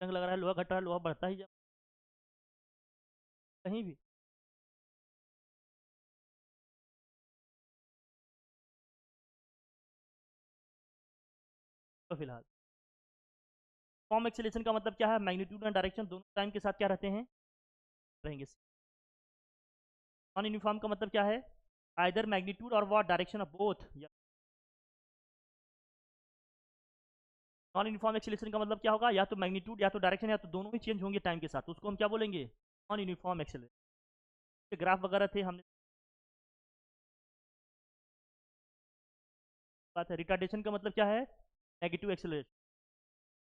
[SPEAKER 1] जंग लग रहा है, लोहा घट रहा है, लोहा बढ़ता ही जा कहीं भी। तो फिलहाल फॉर्म एक्सेलरेशन का मतलब क्या है? मैग्नीट्यूड एंड डायरेक्शन दोनों टाइम के साथ क्या रहते हैं? रहेंगे। नॉन यूनिफॉर्म का मतलब क्या है? आइदर मैग्नीट्यूड और what direction of both. Non uniform acceleration का मतलब क्या होगा? या तो मैग्नीट्यूड या तो डायरेक्शन या तो दोनों ही चेंज होंगे टाइम के साथ, तो उसको हम क्या बोलेंगे? Non uniform acceleration. ग्राफ वगैरह थे हमने बात है। रिटार्डेशन का मतलब क्या है? Negative acceleration.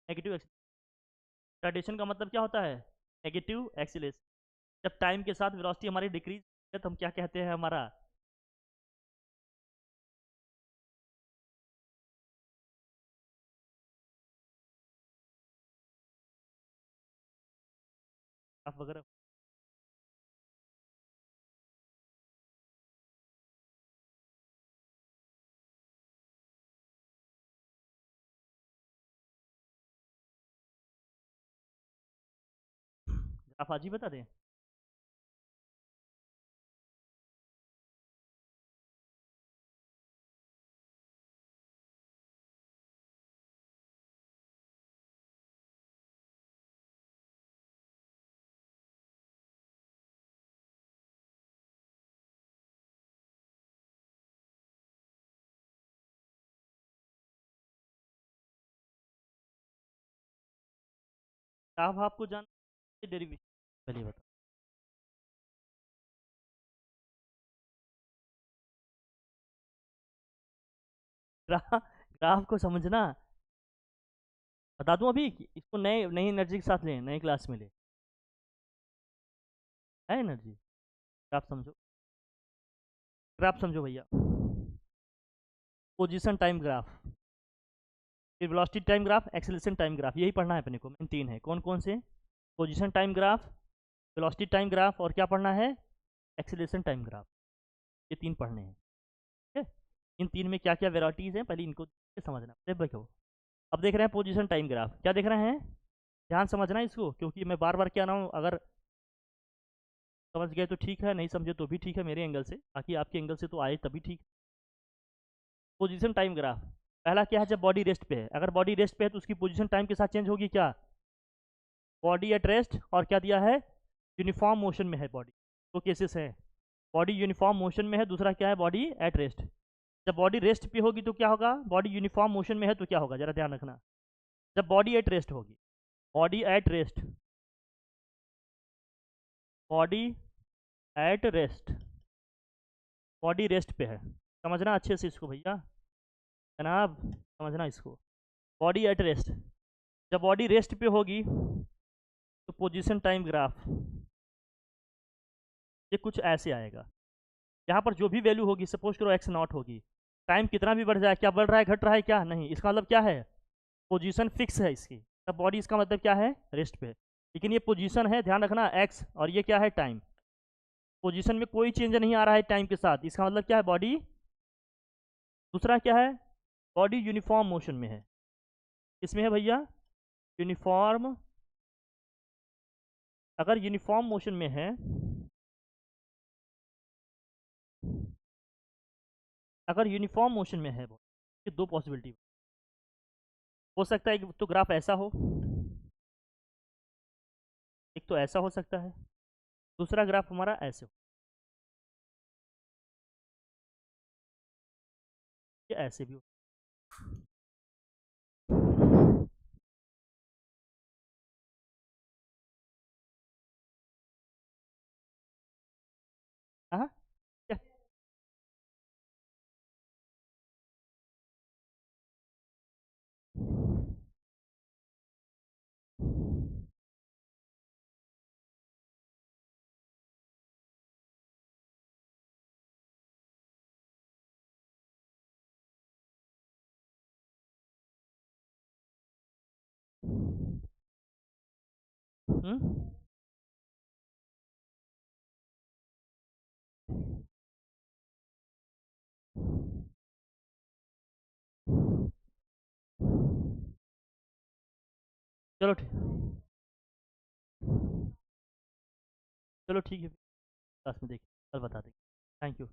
[SPEAKER 1] नेगेटिव रिटार्डेशन का मतलब क्या होता है? Negative acceleration. जब टाइम के साथ वेलोसिटी हमारी डिक्रीज है तो हम क्या कहते हैं? हमारा ग्राफ वगैरह। ग्राफ आज ही बता दें। ग्राफ आपको जान डेरिवेशन पहले बता। ग्राफ ग्राफ को समझना बता दूं अभी कि इसको नए नई एनर्जी के साथ लें, नए क्लास में ले। है एनर्जी। ग्राफ समझो। ग्राफ समझो भैया। पोजीशन टाइम ग्राफ, फिर velocity time graph, acceleration time graph, यही पढ़ना है अपने को। मेन तीन है। कौन कौन से? Position time graph, velocity time graph, और क्या पढ़ना है? Acceleration time graph. ये तीन पढ़ने हैं। ठीक है। इन तीन में क्या क्या वेराइटीज़ हैं पहले इनको समझना। देखो अब देख रहे हैं पोजीशन टाइम ग्राफ। क्या देख रहे हैं? ध्यान समझना इसको, क्योंकि मैं बार बार क्या रहा हूँ, अगर समझ गए तो ठीक है, नहीं समझे तो भी ठीक है मेरे एंगल से, बाकी आपके एंगल से तो आए तभी ठीक। पोजीशन टाइम ग्राफ पहला क्या है? जब बॉडी रेस्ट पे है। अगर बॉडी रेस्ट पे है तो उसकी पोजीशन टाइम के साथ चेंज होगी क्या? बॉडी एट रेस्ट, और क्या दिया है? यूनिफॉर्म मोशन में है बॉडी। तो केसेस हैं, बॉडी यूनिफॉर्म मोशन में है, दूसरा क्या है? Body at rest. जब बॉडी रेस्ट पे होगी तो क्या होगा? बॉडी यूनिफॉर्म मोशन में है तो क्या होगा, जरा ध्यान रखना। जब बॉडी एट रेस्ट होगी, body at rest, body at rest, body rest पे है। समझना अच्छे से इसको भैया, जनाब, समझना इसको। बॉडी एट रेस्ट, जब बॉडी रेस्ट पे होगी तो पोजीशन टाइम ग्राफ ये कुछ ऐसे आएगा। यहाँ पर जो भी वैल्यू होगी, सपोज करो एक्स नॉट होगी, टाइम कितना भी बढ़ जाए, क्या बढ़ रहा है घट रहा है? क्या नहीं। इसका मतलब क्या है? पोजीशन फिक्स है इसकी। तब बॉडी इसका मतलब क्या है? रेस्ट पे। लेकिन ये पोजीशन है, ध्यान रखना, एक्स, और ये क्या है? टाइम। पोजीशन में कोई चेंज नहीं आ रहा है टाइम के साथ, इसका मतलब क्या है? बॉडी। दूसरा क्या है? बॉडी यूनिफॉर्म मोशन में है। किसमें है भैया? यूनिफॉर्म। अगर यूनिफॉर्म मोशन में है, अगर यूनिफॉर्म मोशन में है, ये दो पॉसिबिलिटी हो सकता है। कि तो ग्राफ ऐसा हो, एक तो ऐसा हो सकता है, दूसरा ग्राफ हमारा ऐसे हो, ये ऐसे भी हो। हाँ, क्या? हम्म? चलो ठीक, चलो ठीक है, क्लास में देखिए, कल बता देंगे। Thank you.